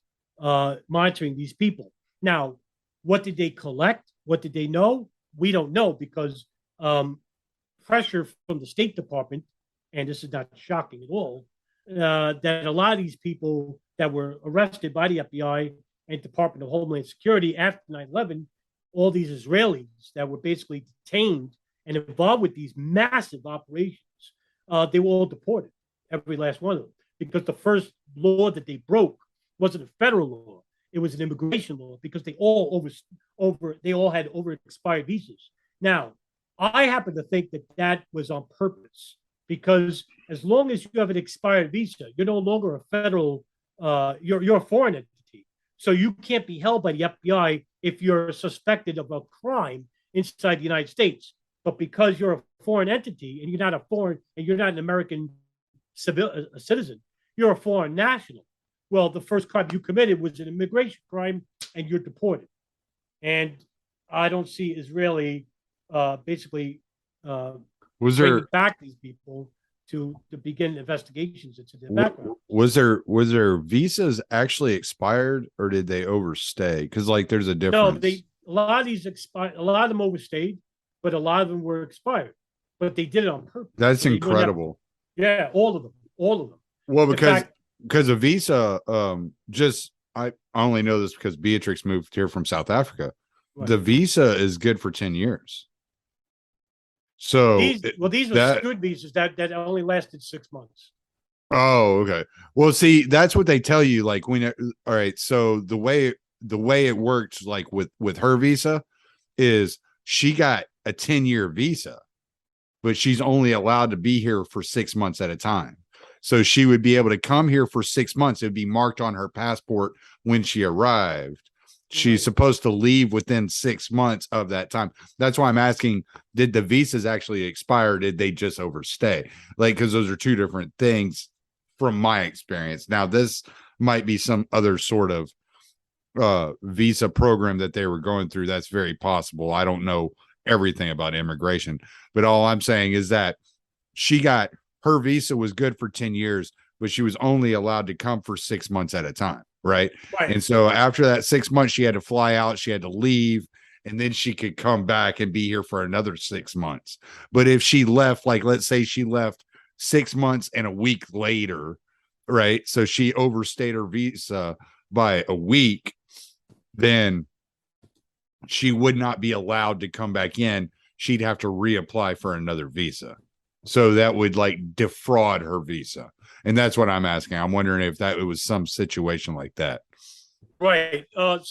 monitoring these people. Now, what did they collect? What did they know? We don't know, because pressure from the State Department, and this is not shocking at all, that a lot of these people that were arrested by the FBI and Department of Homeland Security after 9/11, all these Israelis that were basically detained and involved with these massive operations, they were all deported, every last one of them, because the first law that they broke wasn't a federal law. It was an immigration law because they all had over expired visas. Now, I happen to think that that was on purpose because as long as you have an expired visa, you're no longer a federal. You're a foreign entity, so you can't be held by the FBI if you're suspected of a crime inside the United States. But because you're a foreign entity and you're not an American citizen, you're a foreign national. Well, the first crime you committed was an immigration crime, and you're deported. And I don't see Israeli basically Was bringing there back these people to begin investigations into their background. was there visas actually expired, or did they overstay? Because like there's a difference. No, a lot of these expired. A lot of them overstayed, but a lot of them were expired. But they did it on purpose. That's So incredible. yeah, all of them. Well, In fact, because a visa, I only know this because Beatrix moved here from South Africa. Right. The visa is good for 10 years. So these were student visas that only lasted 6 months. Oh, okay. Well, see, that's what they tell you. Like when, all right. So the way it worked, like with her visa, is she got a 10-year visa, but she's only allowed to be here for 6 months at a time. So she would be able to come here for 6 months. It would be marked on her passport when she arrived. She's supposed to leave within 6 months of that time. That's why I'm asking, did the visas actually expire? Did they just overstay? Like, because those are two different things from my experience. Now, this might be some other sort of visa program that they were going through. That's very possible. I don't know everything about immigration, but all I'm saying is that her visa was good for 10 years, but she was only allowed to come for 6 months at a time. Right. And so after that 6 months, she had to fly out, she had to leave, and then she could come back and be here for another 6 months. But if she left, like, let's say she left 6 months and a week later, right? So she overstayed her visa by a week, then she would not be allowed to come back in. She'd have to reapply for another visa. So that would like defraud her visa. And that's what I'm asking. I'm wondering if it was some situation like that. Right. So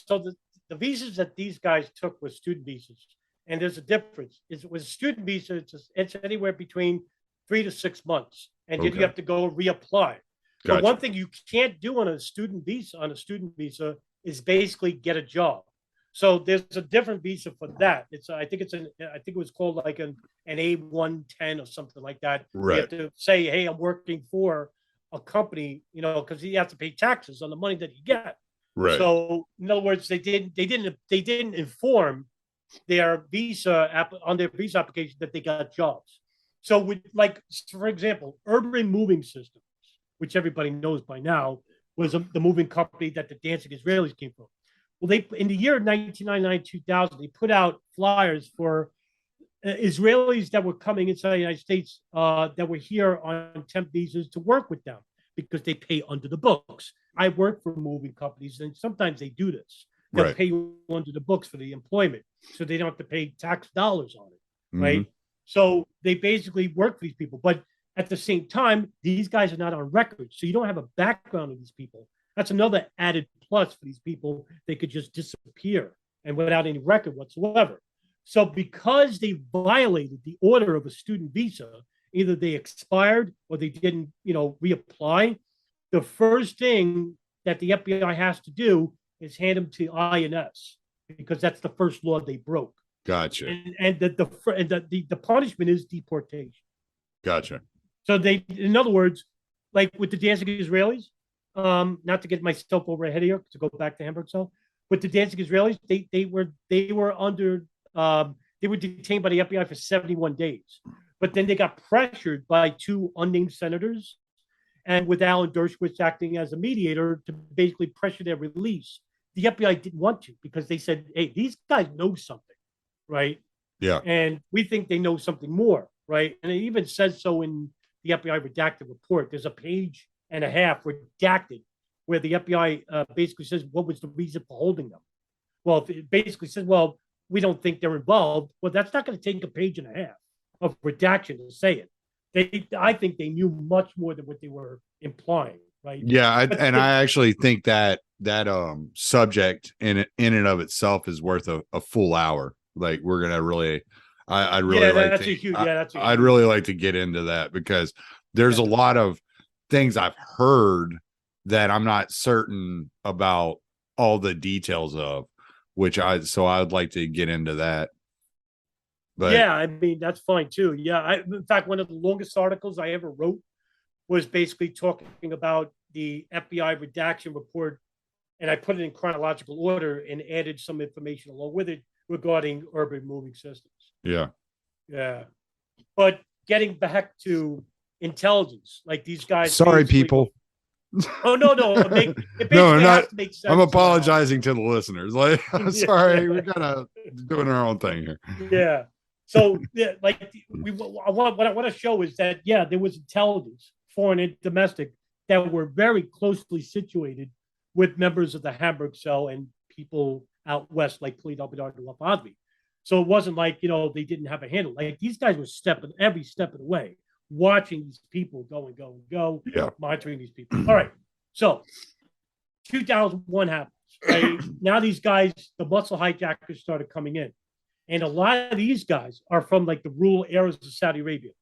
the visas that these guys took were student visas. And there's a difference. With a student visa, it's anywhere between 3 to 6 months. And then you have to go reapply. But one thing you can't do on a student visa is basically get a job. So there's a different visa for that. I think it was called like an A110 or something like that. Right. You have to say, hey, I'm working for a company, because you have to pay taxes on the money that you get. Right. So in other words, they didn't inform their visa on their visa application that they got jobs. So with, like, for example, Urban Moving Systems, which everybody knows by now, was the moving company that the dancing Israelis came from. Well, in the year 1999-2000, they put out flyers for Israelis that were coming inside the United States that were here on temp visas to work with them because they pay under the books. I work for moving companies, and sometimes they do this. They'll pay you under the books for the employment, so they don't have to pay tax dollars on it, right? Mm-hmm. So they basically work for these people. But at the same time, these guys are not on record, so you don't have a background of these people. That's another added plus for these people. They could just disappear and without any record whatsoever. So because they violated the order of a student visa, either they expired or they didn't, reapply, the first thing that the FBI has to do is hand them to INS because that's the first law they broke. Gotcha. And the punishment is deportation. Gotcha. So in other words, like with the dancing Israelis, not to get myself over ahead here, to go back to Hamburg Cell, but the dancing Israelis, they were detained by the FBI for 71 days. But then they got pressured by two unnamed senators and with Alan Dershowitz acting as a mediator to basically pressure their release. The FBI didn't want to because they said, hey, these guys know something, right? Yeah. And we think they know something more, right? And it even says so in the FBI redacted report. There's a page and a half redacted where the FBI basically says, what was the reason for holding them? Well, if it basically says, well, we don't think they're involved. Well, that's not going to take a page and a half of redaction to say it. I think they knew much more than what they were implying, right? Yeah, But I actually think that subject in and of itself is worth a full hour. Like we're gonna really, I'd really yeah, like that's to. a huge. Yeah, that's a I'd huge. really like to get into that because there's a Yeah. lot of things I've heard that I'm not certain about all the details of, I'd like to get into that. But Yeah, I mean that's fine too. Yeah, in fact, one of the longest articles I ever wrote was basically talking about the FBI redaction report, and I put it in chronological order and added some information along with it regarding urban moving systems. yeah, Yeah, but getting back to intelligence, like these guys. sorry, people. Oh no, it basically No, I'm has not. to make sense. I'm somehow. apologizing to the listeners. Like, I'm sorry, Yeah. we're kind of doing our own thing here. Yeah. So, yeah, like what I want to show is that there was intelligence, foreign and domestic, that were very closely situated with members of the Hamburg Cell and people out west, like Clete Albedard and Lafadvi. So it wasn't like they didn't have a handle. Like these guys were stepping every step of the way, watching these people go and go and go, Yeah. monitoring these people. All right. So 2001 happens. Right now, these guys, the muscle hijackers, started coming in. And a lot of these guys are from like the rural areas of Saudi Arabia.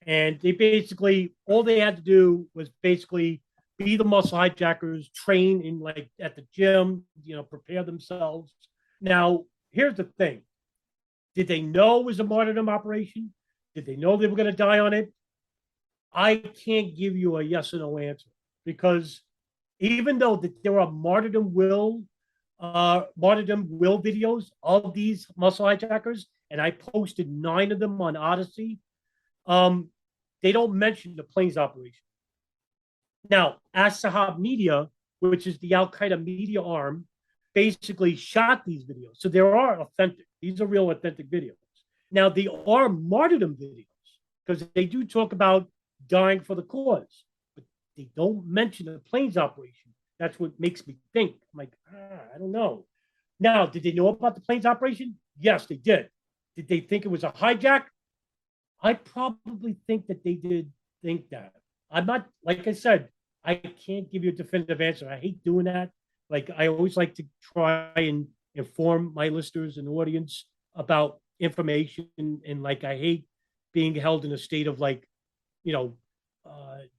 And they basically, all they had to do was basically be the muscle hijackers, train in like at the gym, prepare themselves. Now, here's the thing. Did they know it was a martyrdom operation? Did they know they were going to die on it? I can't give you a yes or no answer because even though there are martyrdom will videos of these muscle hijackers, and I posted 9 of them on Odyssey. They don't mention the planes operation. Now, As-Sahab Media, which is the Al Qaeda media arm, basically shot these videos. So they are authentic. These are real authentic videos. Now, they are martyrdom videos because they do talk about dying for the cause, but they don't mention the planes operation. That's what makes me think. I'm like, I don't know. Now, did they know about the planes operation? Yes, they did. Did they think it was a hijack? I probably think that they did think that. I'm not, like I said, I can't give you a definitive answer. I hate doing that. Like, I always like to try and inform my listeners and audience about information. And like, I hate being held in a state of like,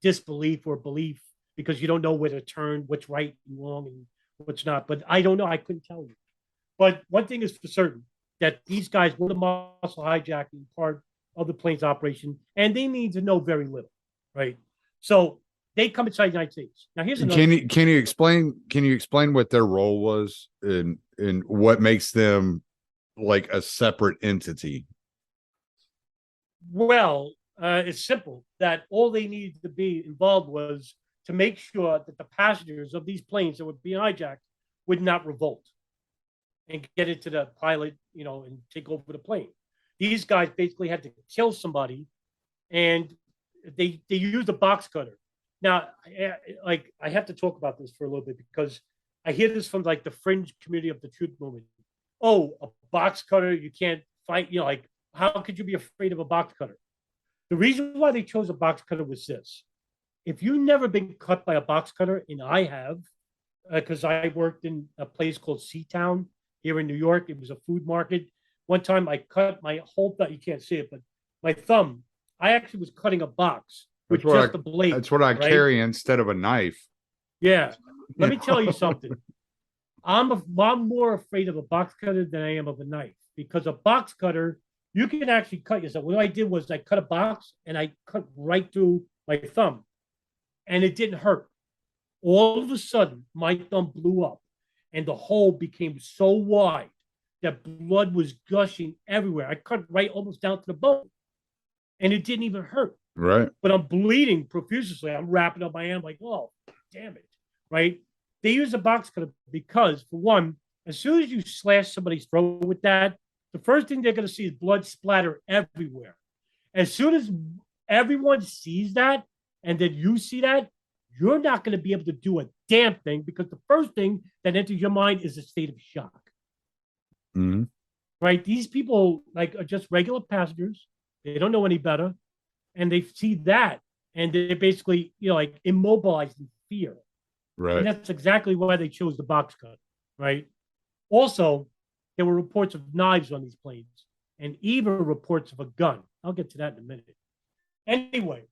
disbelief or belief because you don't know where to turn, what's right and wrong and what's not. But I don't know. I couldn't tell you. But one thing is for certain, that these guys were the muscle hijacking part of the planes operation, and they need to know very little, right? So they come inside the United States. Now here's another. Can you explain what their role was and what makes them like a separate entity? Well, it's simple. That all they needed to be involved was to make sure that the passengers of these planes that were being hijacked would not revolt and get into the pilot, and take over the plane. These guys basically had to kill somebody, and they used a box cutter. Now, I have to talk about this for a little bit because I hear this from like the fringe community of the truth movement. Oh, a box cutter, you can't fight. Like how could you be afraid of a box cutter? The reason why they chose a box cutter was this. If you've never been cut by a box cutter, and I have, because I worked in a place called Seatown here in New York. It was a food market. One time I cut my whole thumb. You can't see it, but my thumb, I actually was cutting a box with just a blade. That's what I carry instead of a knife. Yeah. Let me tell you something. I'm more afraid of a box cutter than I am of a knife because a box cutter, you can actually cut yourself. What I did was I cut a box and I cut right through my thumb and it didn't hurt. All of a sudden, my thumb blew up and the hole became so wide that blood was gushing everywhere. I cut right almost down to the bone and it didn't even hurt. Right. But I'm bleeding profusely. I'm wrapping up my hand like, oh, damn it. Right. They use a box cutter because, for one, as soon as you slash somebody's throat with that, the first thing they're going to see is blood splatter everywhere. As soon as everyone sees that and then you see that, you're not going to be able to do a damn thing because the first thing that enters your mind is a state of shock. Mm-hmm. Right? These people are just regular passengers. They don't know any better. And they see that and they're basically, like immobilizing fear. And Right. that's exactly why they chose the box cut, right? Also, there were reports of knives on these planes and even reports of a gun. I'll get to that in a minute. Anyway,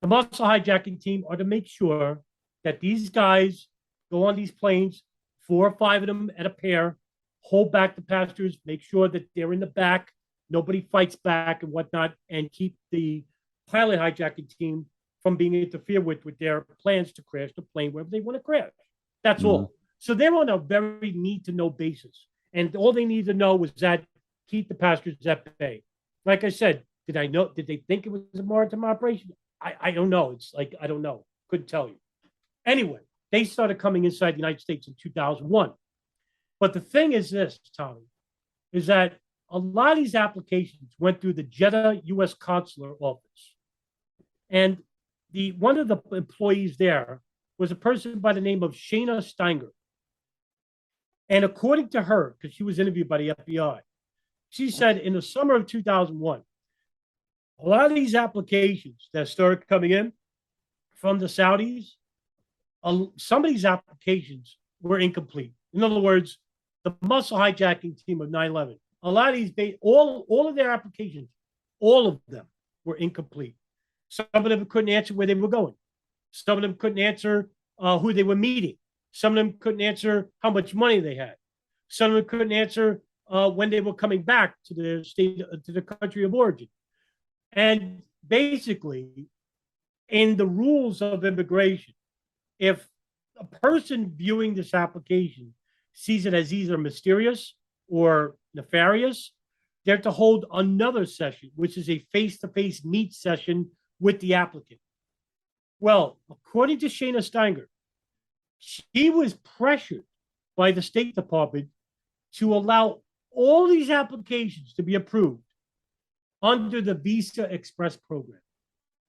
the muscle hijacking team are to make sure that these guys go on these planes, 4 or 5 of them at a pair, hold back the passengers, make sure that they're in the back, nobody fights back and whatnot, and keep the pilot hijacking team from being interfered with their plans to crash the plane wherever they want to crash. That's all. So they're on a very need to know basis. And all they need to know was that keep the passengers at bay. Like I said, did they think it was a maritime operation? I don't know. It's like, I don't know. Couldn't tell you. Anyway, they started coming inside the United States in 2001. But the thing is this, Tommy, is that a lot of these applications went through the Jeddah U.S. Consular Office. And one of the employees there was a person by the name of Shayna Steiger. And according to her, because she was interviewed by the FBI, she said in the summer of 2001, a lot of these applications that started coming in from the Saudis, some of these applications were incomplete. In other words, the muscle hijacking team of 9/11, a lot of these, all of their applications, all of them were incomplete. Some of them couldn't answer where they were going. Some of them couldn't answer who they were meeting. Some of them couldn't answer how much money they had. Some of them couldn't answer when they were coming back to their state, to the country of origin. And basically, in the rules of immigration, if a person viewing this application sees it as either mysterious or nefarious, they're to hold another session, which is a face-to-face meet session with the applicant. Well, according to Shayna Steiger, she was pressured by the State Department to allow all these applications to be approved under the Visa Express program.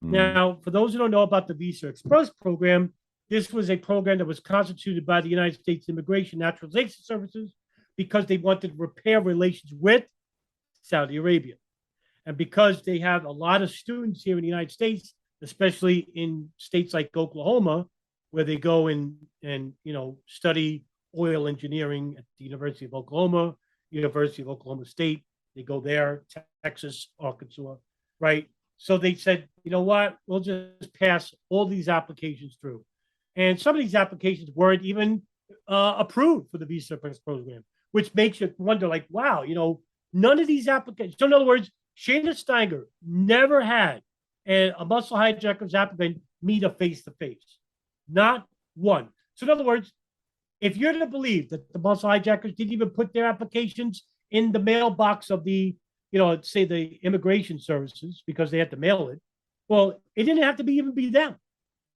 Now, for those who don't know about the Visa Express program, this was a program that was constituted by the United States Immigration Naturalization Services because they wanted to repair relations with Saudi Arabia. And because they have a lot of students here in the United States, especially in states like Oklahoma, where they go and study oil engineering at the University of Oklahoma, University of Oklahoma State. They go there, Texas, Arkansas, right? So they said, you know what? We'll just pass all these applications through. And some of these applications weren't even approved for the Visa Express program, which makes you wonder, like, wow, none of these applications. So in other words, Shayna Steiger never had a muscle hijacker's applicant meet a face-to-face. Not one. So in other words, if you're to believe that the muscle hijackers didn't even put their applications in the mailbox of the, say the immigration services because they had to mail it, well, it didn't have to even be them.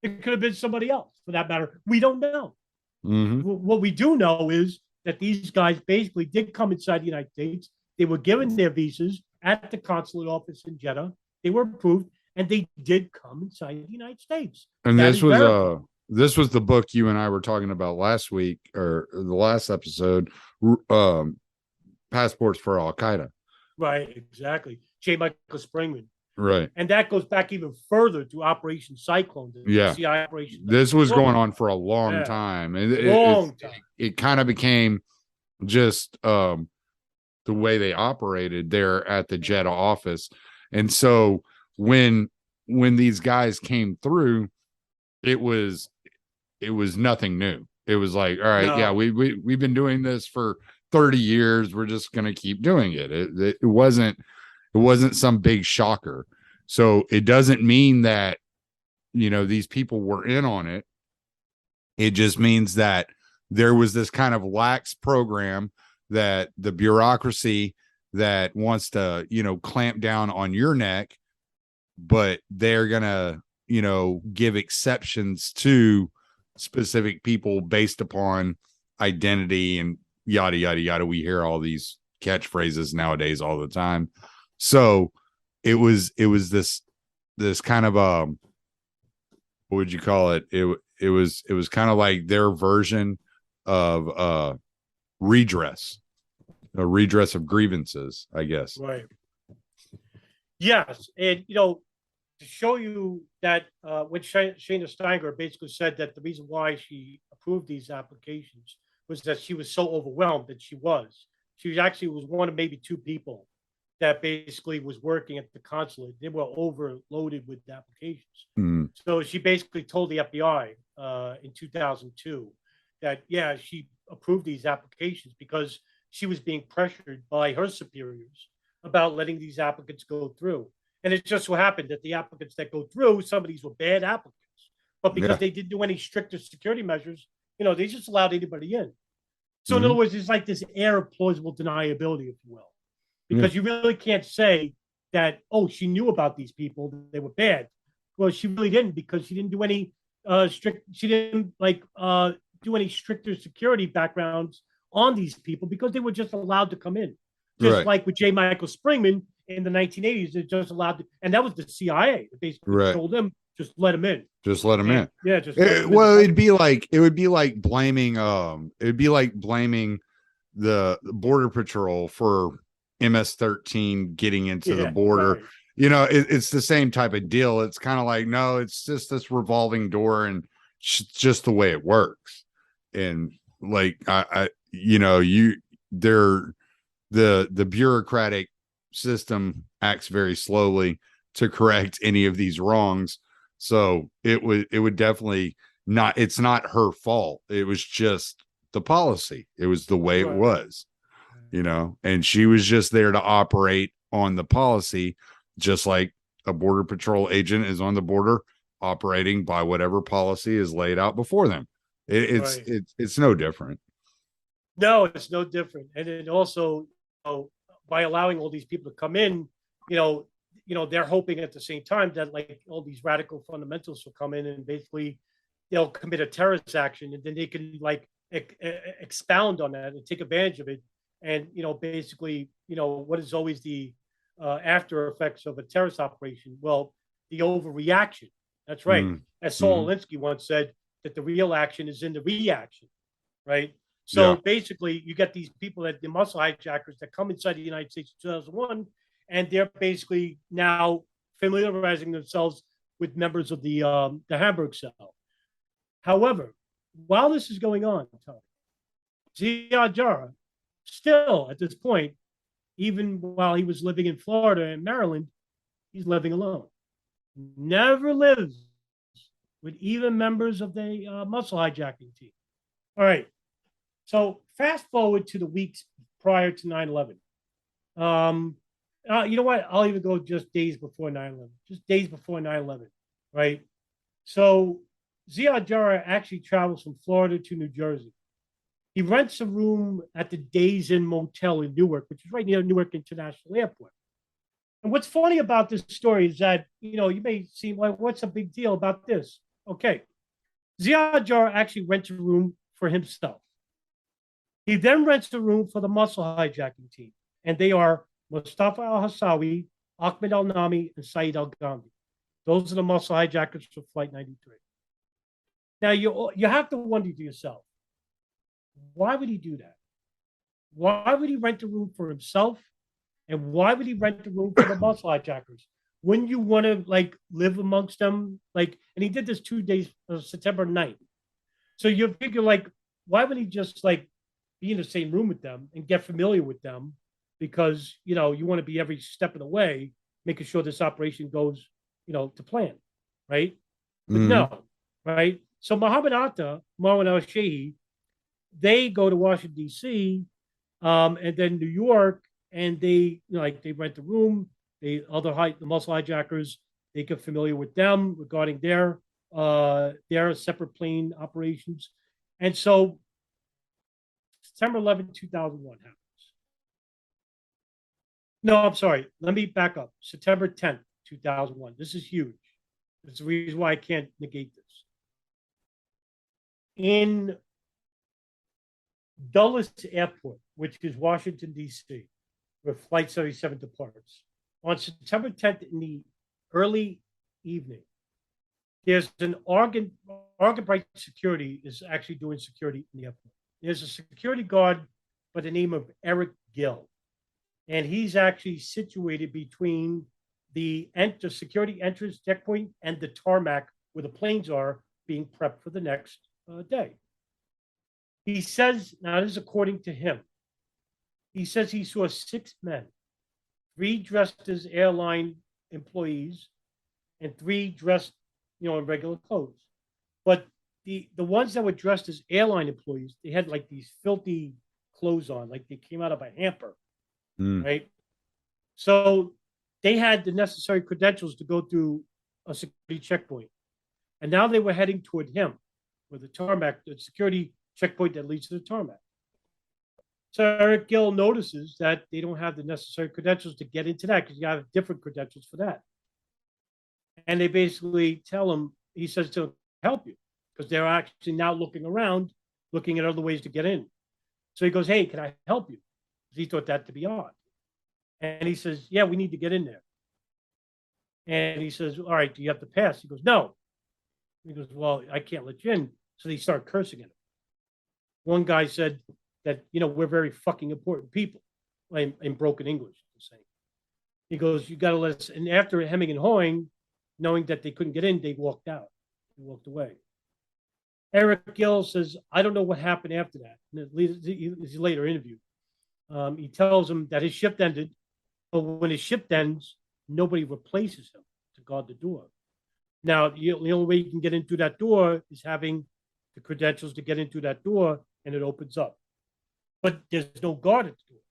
It could have been somebody else for that matter. We don't know. What we do know is that these guys basically did come inside the United States. They were given their visas at the consulate office in Jeddah. They were approved, and they did come inside the United States. And this was the book you and I were talking about last week or the last episode, Passports for Al Qaeda. Right, exactly. J. Michael Springman. Right. And that goes back even further to Operation Cyclone. Yeah. Operation this was going on for a long time. It kind of became just the way they operated there at the Jeddah office. And so when these guys came through, it was nothing new. It was like, all right, we've been doing this for 30 years. We're just going to keep doing it. It wasn't some big shocker. So it doesn't mean that, these people were in on it. It just means that there was this kind of lax program that the bureaucracy that wants to, clamp down on your neck, but they're going to, give exceptions to specific people based upon identity and yada, yada, yada. We hear all these catchphrases nowadays all the time. So it was this kind of what would you call it? It was kind of like their version of a redress of grievances, I guess. Right. Yes. And to show you that when Shana Steiger basically said that the reason why she approved these applications was that she was so overwhelmed that she actually was one of maybe two people that basically was working at the consulate. They were overloaded with applications. Mm. So she basically told the FBI in 2002 that, yeah, she approved these applications because she was being pressured by her superiors about letting these applicants go through. And it just so happened that the applicants that go through, some of these were bad applicants. But because they didn't do any stricter security measures, they just allowed anybody in. So in other words, it's like this air of plausible deniability, if you will, because you really can't say that, oh, she knew about these people, they were bad. Well, she really didn't, because she didn't do any do any stricter security backgrounds on these people, because they were just allowed to come in. Just like with J. Michael Springman in the 1980s, they just allowed to, and that was the CIA that basically told them, just let them in. Just let them in. Yeah, just well, it would be like blaming the Border Patrol for MS-13 getting into the border. Right. It's the same type of deal. It's kind of like, no, it's just this revolving door, and just the way it works. And like, the bureaucratic system acts very slowly to correct any of these wrongs. So it would definitely not, it's not her fault. It was just the policy. It was the way it was, and she was just there to operate on the policy, just like a Border Patrol agent is on the border operating by whatever policy is laid out before them. It's no different. No, it's no different. And then also, by allowing all these people to come in, they're hoping at the same time that like all these radical fundamentalists will come in and basically they'll commit a terrorist action, and then they can like expound on that and take advantage of it. And, basically, what is always the after effects of a terrorist operation? Well, the overreaction. That's right. As Saul Alinsky once said, that the real action is in the reaction, right? So basically, you get these people, that the muscle hijackers that come inside the United States in 2001, and they're basically now familiarizing themselves with members of the Hamburg Cell. However, while this is going on, Ziad Jarrah, still at this point, even while he was living in Florida and Maryland, he's living alone. Never lives with even members of the muscle hijacking team. All right. So fast forward to the weeks prior to 9/11. You know what? I'll even go just days before 9/11. Just days before 9/11, right? So Ziad Jarrah actually travels from Florida to New Jersey. He rents a room at the Days Inn Motel in Newark, which is right near Newark International Airport. And what's funny about this story is that, you may seem like, what's the big deal about this? Okay. Ziad Jarrah actually rents a room for himself. He then rents a room for the muscle hijacking team. And they are Mustafa al-Hassawi, Ahmed al-Nami, and Saeed al-Ghamdi. Those are the muscle hijackers for Flight 93. Now, you have to wonder to yourself, why would he do that? Why would he rent a room for himself? And why would he rent a room for the muscle hijackers? Wouldn't you want to live amongst them? And he did this 2 days, September 9th. So you figure why would he just be in the same room with them and get familiar with them? Because, you want to be every step of the way, making sure this operation goes, to plan, right? But no, right? So Mohammed Atta, Marwan al-Shehi, they go to Washington, D.C., and then New York, and they rent a room. The muscle hijackers, they get familiar with them regarding their separate plane operations. And so September 11, 2001 happens. No, I'm sorry. Let me back up. September 10th, 2001. This is huge. It's the reason why I can't negate this. In Dulles Airport, which is Washington, D.C., where Flight 77 departs, on September 10th in the early evening, there's an Argon Bright Security is actually doing security in the airport. There's a security guard by the name of Eric Gill, and he's actually situated between the security entrance checkpoint and the tarmac where the planes are being prepped for the next day. He says, now this is according to him, he says he saw 6 men, 3 dressed as airline employees and 3 dressed, in regular clothes. But the ones that were dressed as airline employees, they had like these filthy clothes on, like they came out of a hamper, right? So they had the necessary credentials to go through a security checkpoint. And now they were heading toward him with the tarmac, the security checkpoint that leads to the tarmac. So Eric Gill notices that they don't have the necessary credentials to get into that because you have different credentials for that. And they basically tell him, he says to help you because they're actually now looking around, looking at other ways to get in. So he goes, hey, can I help you? Because he thought that to be odd. And he says, yeah, we need to get in there. And he says, all right, do you have to pass? He goes, no. He goes, well, I can't let you in. So they start cursing at him. One guy said that, we're very fucking important people in broken English. He goes, you got to let us. And after hemming and hawing, knowing that they couldn't get in, they walked out. They walked away. Eric Gill says, I don't know what happened after that. And his later interview. He tells him that his shift ended, but when his shift ends, nobody replaces him to guard the door. Now, the only way you can get into that door is having the credentials to get into that door, and it opens up. But there's no guard at the door.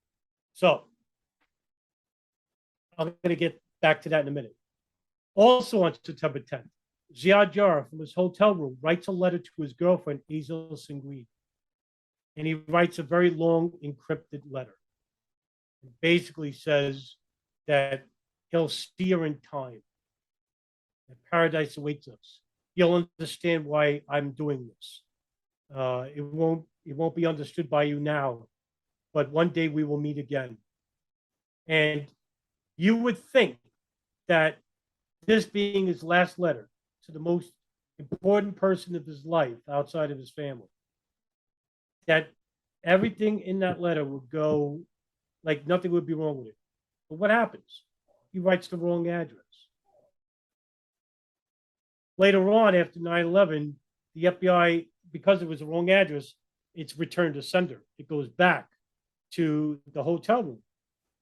So I'm going to get back to that in a minute. Also on September 10th, Ziad Jarrah from his hotel room writes a letter to his girlfriend, Azel Senguin. And he writes a very long encrypted letter. It basically says that he'll see her in time. That paradise awaits us. You'll understand why I'm doing this. It won't be understood by you now, but one day we will meet again. And you would think that this being his last letter to the most important person of his life outside of his family, that everything in that letter would go like nothing would be wrong with it. But what happens? He writes the wrong address. Later on, after 9/11, the FBI, because it was the wrong address, it's returned to sender. It goes back to the hotel room.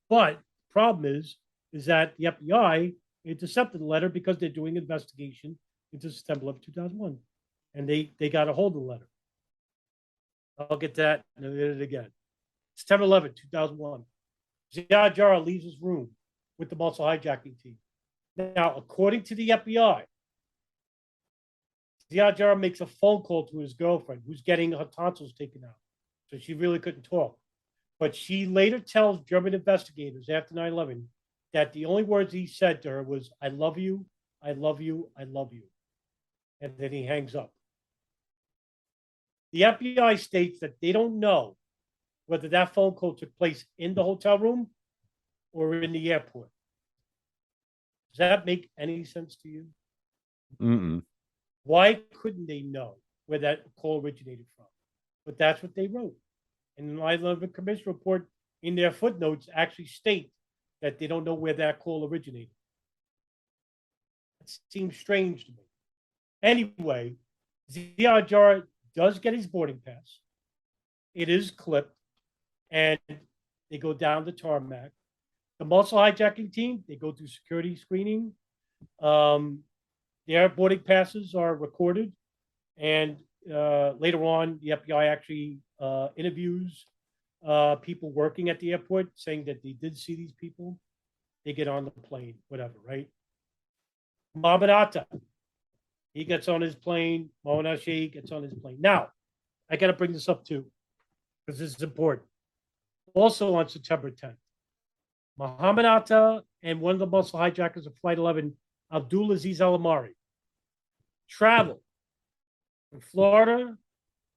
But the problem is that the FBI intercepted the letter because they're doing an investigation into September 11, 2001. And they got a hold of the letter. I'll get to that in a minute again. September 11, 2001. Ziad Jarrah leaves his room with the muscle hijacking team. Now, according to the FBI, Ziad Jarrah makes a phone call to his girlfriend who's getting her tonsils taken out. So she really couldn't talk. But she later tells German investigators after 9/11 that the only words he said to her was, I love you, I love you, I love you. And then he hangs up. The FBI states that they don't know whether that phone call took place in the hotel room or in the airport. Does that make any sense to you? Mm-mm. Why couldn't they know where that call originated from? But that's what they wrote. And the 9/11 Commission report in their footnotes actually state that they don't know where that call originated. It seems strange to me. Anyway, Ziad Jarrah does get his boarding pass. It is clipped, and they go down the tarmac. The muscle hijacking team, they go through security screening. Their boarding passes are recorded, and later on, the FBI actually interviews people working at the airport saying that they did see these people. They get on the plane, whatever, right? Mohammed Atta, he gets on his plane. Mohammed al-Sheikh gets on his plane. Now, I got to bring this up too, because this is important. Also on September 10th, Mohammed Atta and one of the muscle hijackers of Flight 11, Abdulaziz Al-Amari, travel from Florida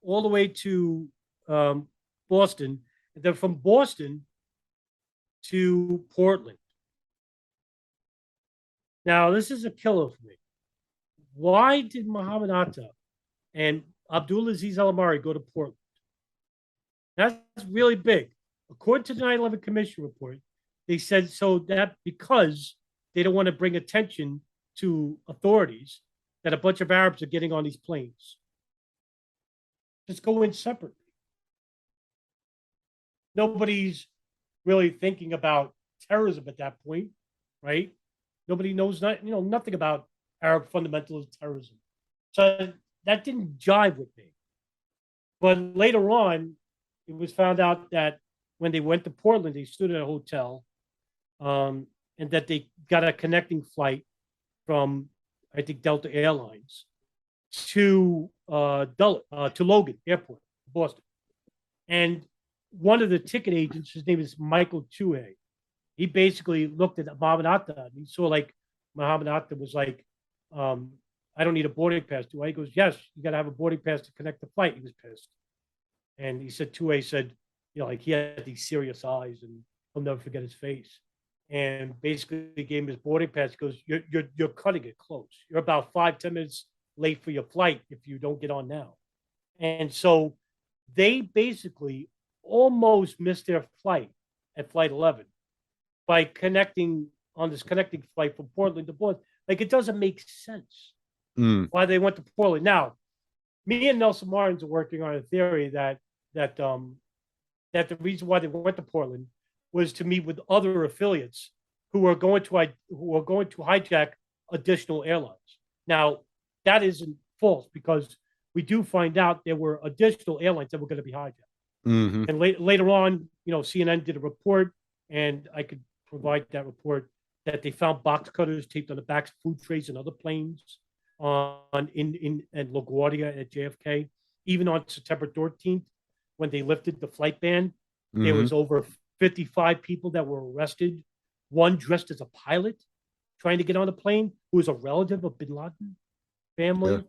all the way to Boston, and then from Boston to Portland. Now, this is a killer for me. Why did Mohammed Atta and Abdulaziz Al-Amari go to Portland? That's really big. According to the 9/11 Commission report, they said so that because they don't want to bring attention to authorities that a bunch of Arabs are getting on these planes. Just go in separately. Nobody's really thinking about terrorism at that point, right? Nobody knows nothing about Arab fundamentalist terrorism. So that didn't jive with me. But later on, it was found out that when they went to Portland, they stood at a hotel, and that they got a connecting flight from, I think, Delta Airlines to Logan Airport, Boston. And one of the ticket agents, his name is Michael Chuhe. He basically looked at Mohammed Atta, and he saw like Mohammed Atta was like, I don't need a boarding pass, do I? He goes, yes, you got to have a boarding pass to connect the flight. He was pissed. And he said, Chuhe said, like he had these serious eyes and he'll never forget his face. And basically he gave him his boarding pass. He goes, you're cutting it close. You're about 5-10 minutes late for your flight if you don't get on now. And so they basically almost missed their flight at flight 11 by connecting on this connecting flight from Portland to Boston. Like, it doesn't make sense why they went to Portland. Now, me and Nelson Martins are working on a theory that the reason why they went to Portland was to meet with other affiliates who are going to hijack additional airlines. Now, that isn't false, because we do find out there were additional airlines that were going to be hijacked. Mm-hmm. And later on, CNN did a report, and I could provide that report, that they found box cutters taped on the backs of food trays and other planes in LaGuardia at JFK. Even on September 13th, when they lifted the flight ban, there was over 55 people that were arrested. One dressed as a pilot trying to get on the plane, who was a relative of bin Laden family.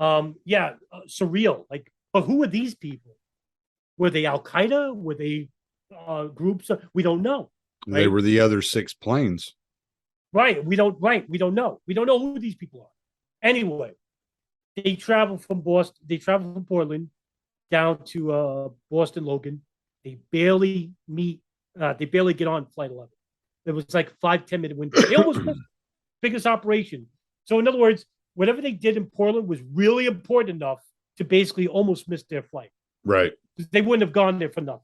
Surreal. Like, but who were these people? Were they Al Qaeda? Were they groups? We don't know. Right? They were the other 6 planes. Right. We don't know. We don't know who these people are. Anyway, they travel from Boston. They travel from Portland down to Boston Logan. They barely meet. They barely get on flight 11. It was like 5-10 minute window. They almost missed it. Biggest operation. So in other words, whatever they did in Portland was really important enough to basically almost miss their flight. Right. They wouldn't have gone there for nothing.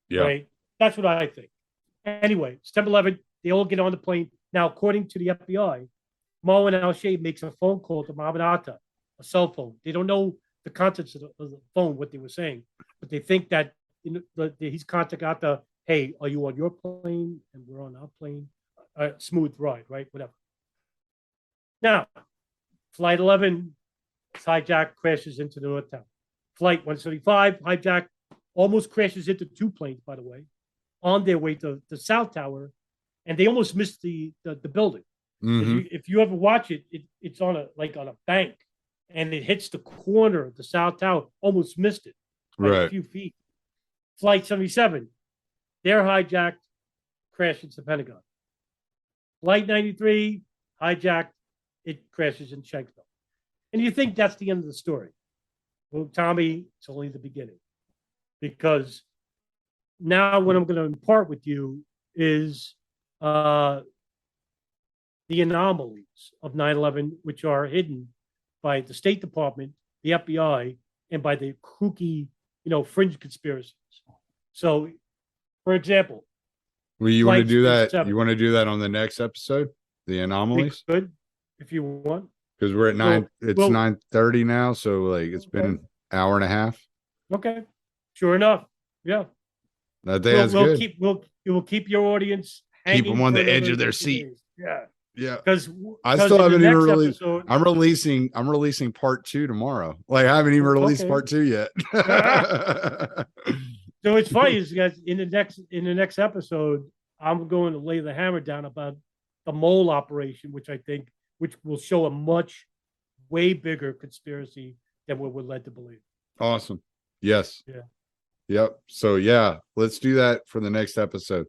Yeah. Right. That's what I think. Anyway, September 11th, they all get on the plane. Now, according to the FBI, Moen al-Shayb makes a phone call to Mohammed Atta, a cell phone. They don't know the contents of the phone, what they were saying, but they think that he's contacting Atta, hey, are you on your plane? And we're on our plane. Smooth ride, right? Whatever. Now, flight 11 is hijacked, crashes into the North Tower. Flight 175, hijacked, almost crashes into 2 planes, by the way, on their way to the South Tower, and they almost missed the building. Mm-hmm. If you ever watch it, it's on a bank, and it hits the corner of the South Tower, almost missed it by a few feet. Flight 77, they're hijacked, crashed into the Pentagon. Flight 93, hijacked, it crashes in Shanksville. And you think that's the end of the story. Well, Tommy, it's only the beginning. Because now what I'm going to impart with you is the anomalies of 9/11, which are hidden by the State Department, the FBI, and by the kooky, fringe conspiracies. So, for example, well, you want to do that? You want to do that on the next episode? The anomalies? We could, if you want. Because we're at 9:30 now, so like it's been an hour and a half. Okay, sure enough, yeah. That's good. We'll keep your audience. Keep them on the edge of their seat. Days. Yeah. Yeah, because I still haven't even released. I'm releasing part 2 tomorrow. Like, I haven't even released part 2 yet. So it's funny, is guys, in the next episode, I'm going to lay the hammer down about the mole operation, which will show a much way bigger conspiracy than what we're led to believe. Awesome. Yes. Yeah. Yep. So yeah, let's do that for the next episode.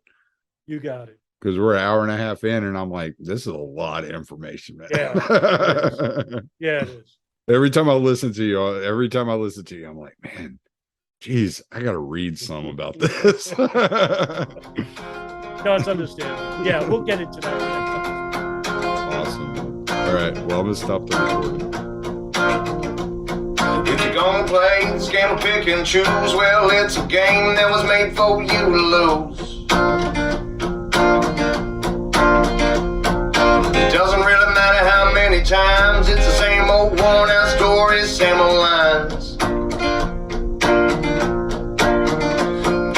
You got it. Because we're an hour and a half in, and I'm like, this is a lot of information, man. Yeah, it is. Yeah, it is. Every time I listen to you, I'm like, man, geez, I got to read some about this. No, it's understandable. Yeah, we'll get into that. All right. Well, I'm gonna stop the recording. If you're gonna play this game of pick and choose, well, it's a game that was made for you to lose. It doesn't really matter how many times, it's the same old worn out stories, same old lines.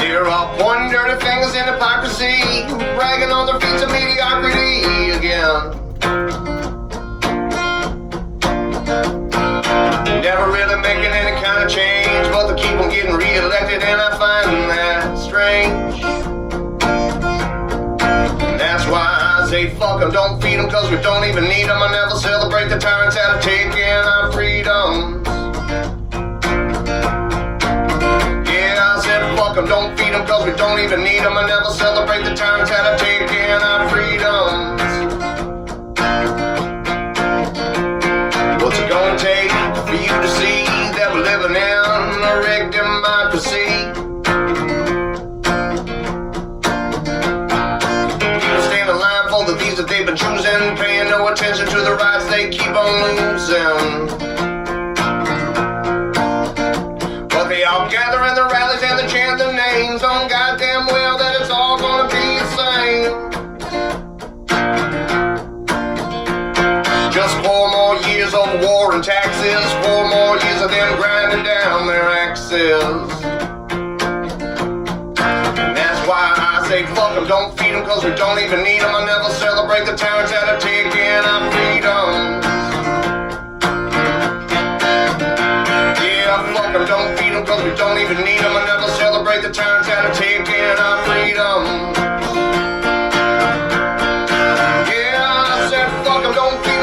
They're all pointing dirty fingers in hypocrisy, bragging on their feats of mediocrity again. Never really making any kind of change, but they keep on getting re-elected, and I find that strange. And that's why I say fuck them, don't feed them, cause we don't even need them. I never celebrate the tyrants that are taking our freedoms. Yeah, I said fuck them, don't feed them, cause we don't even need them. I never celebrate the tyrants that are taking our freedoms. What's it gonna take for you to see that we're living in a rigged democracy? People stand in line for the thieves that they've been choosing, paying no attention to the rights they keep on losing. But they all gather in the rallies and they chant their names, on goddamn well that it's all gonna be the same. Just 4 more years of war and taxes, 4 more years of them grinding down their axes. And that's why I say fuck them, don't feed them, cause we don't even need them. I never celebrate the tyrants that are taking our freedoms. Yeah, fuck them, don't feed them, cause we don't even need them. I never celebrate the tyrants that are taking our freedoms.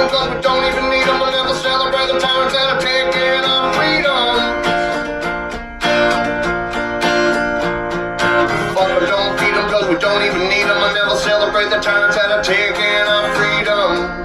Cause we don't even need them, we'll never celebrate the tyrants that are taking our freedom. Fuck them, don't feed them, cause we don't even need them, we'll never celebrate the tyrants that are taking our freedom.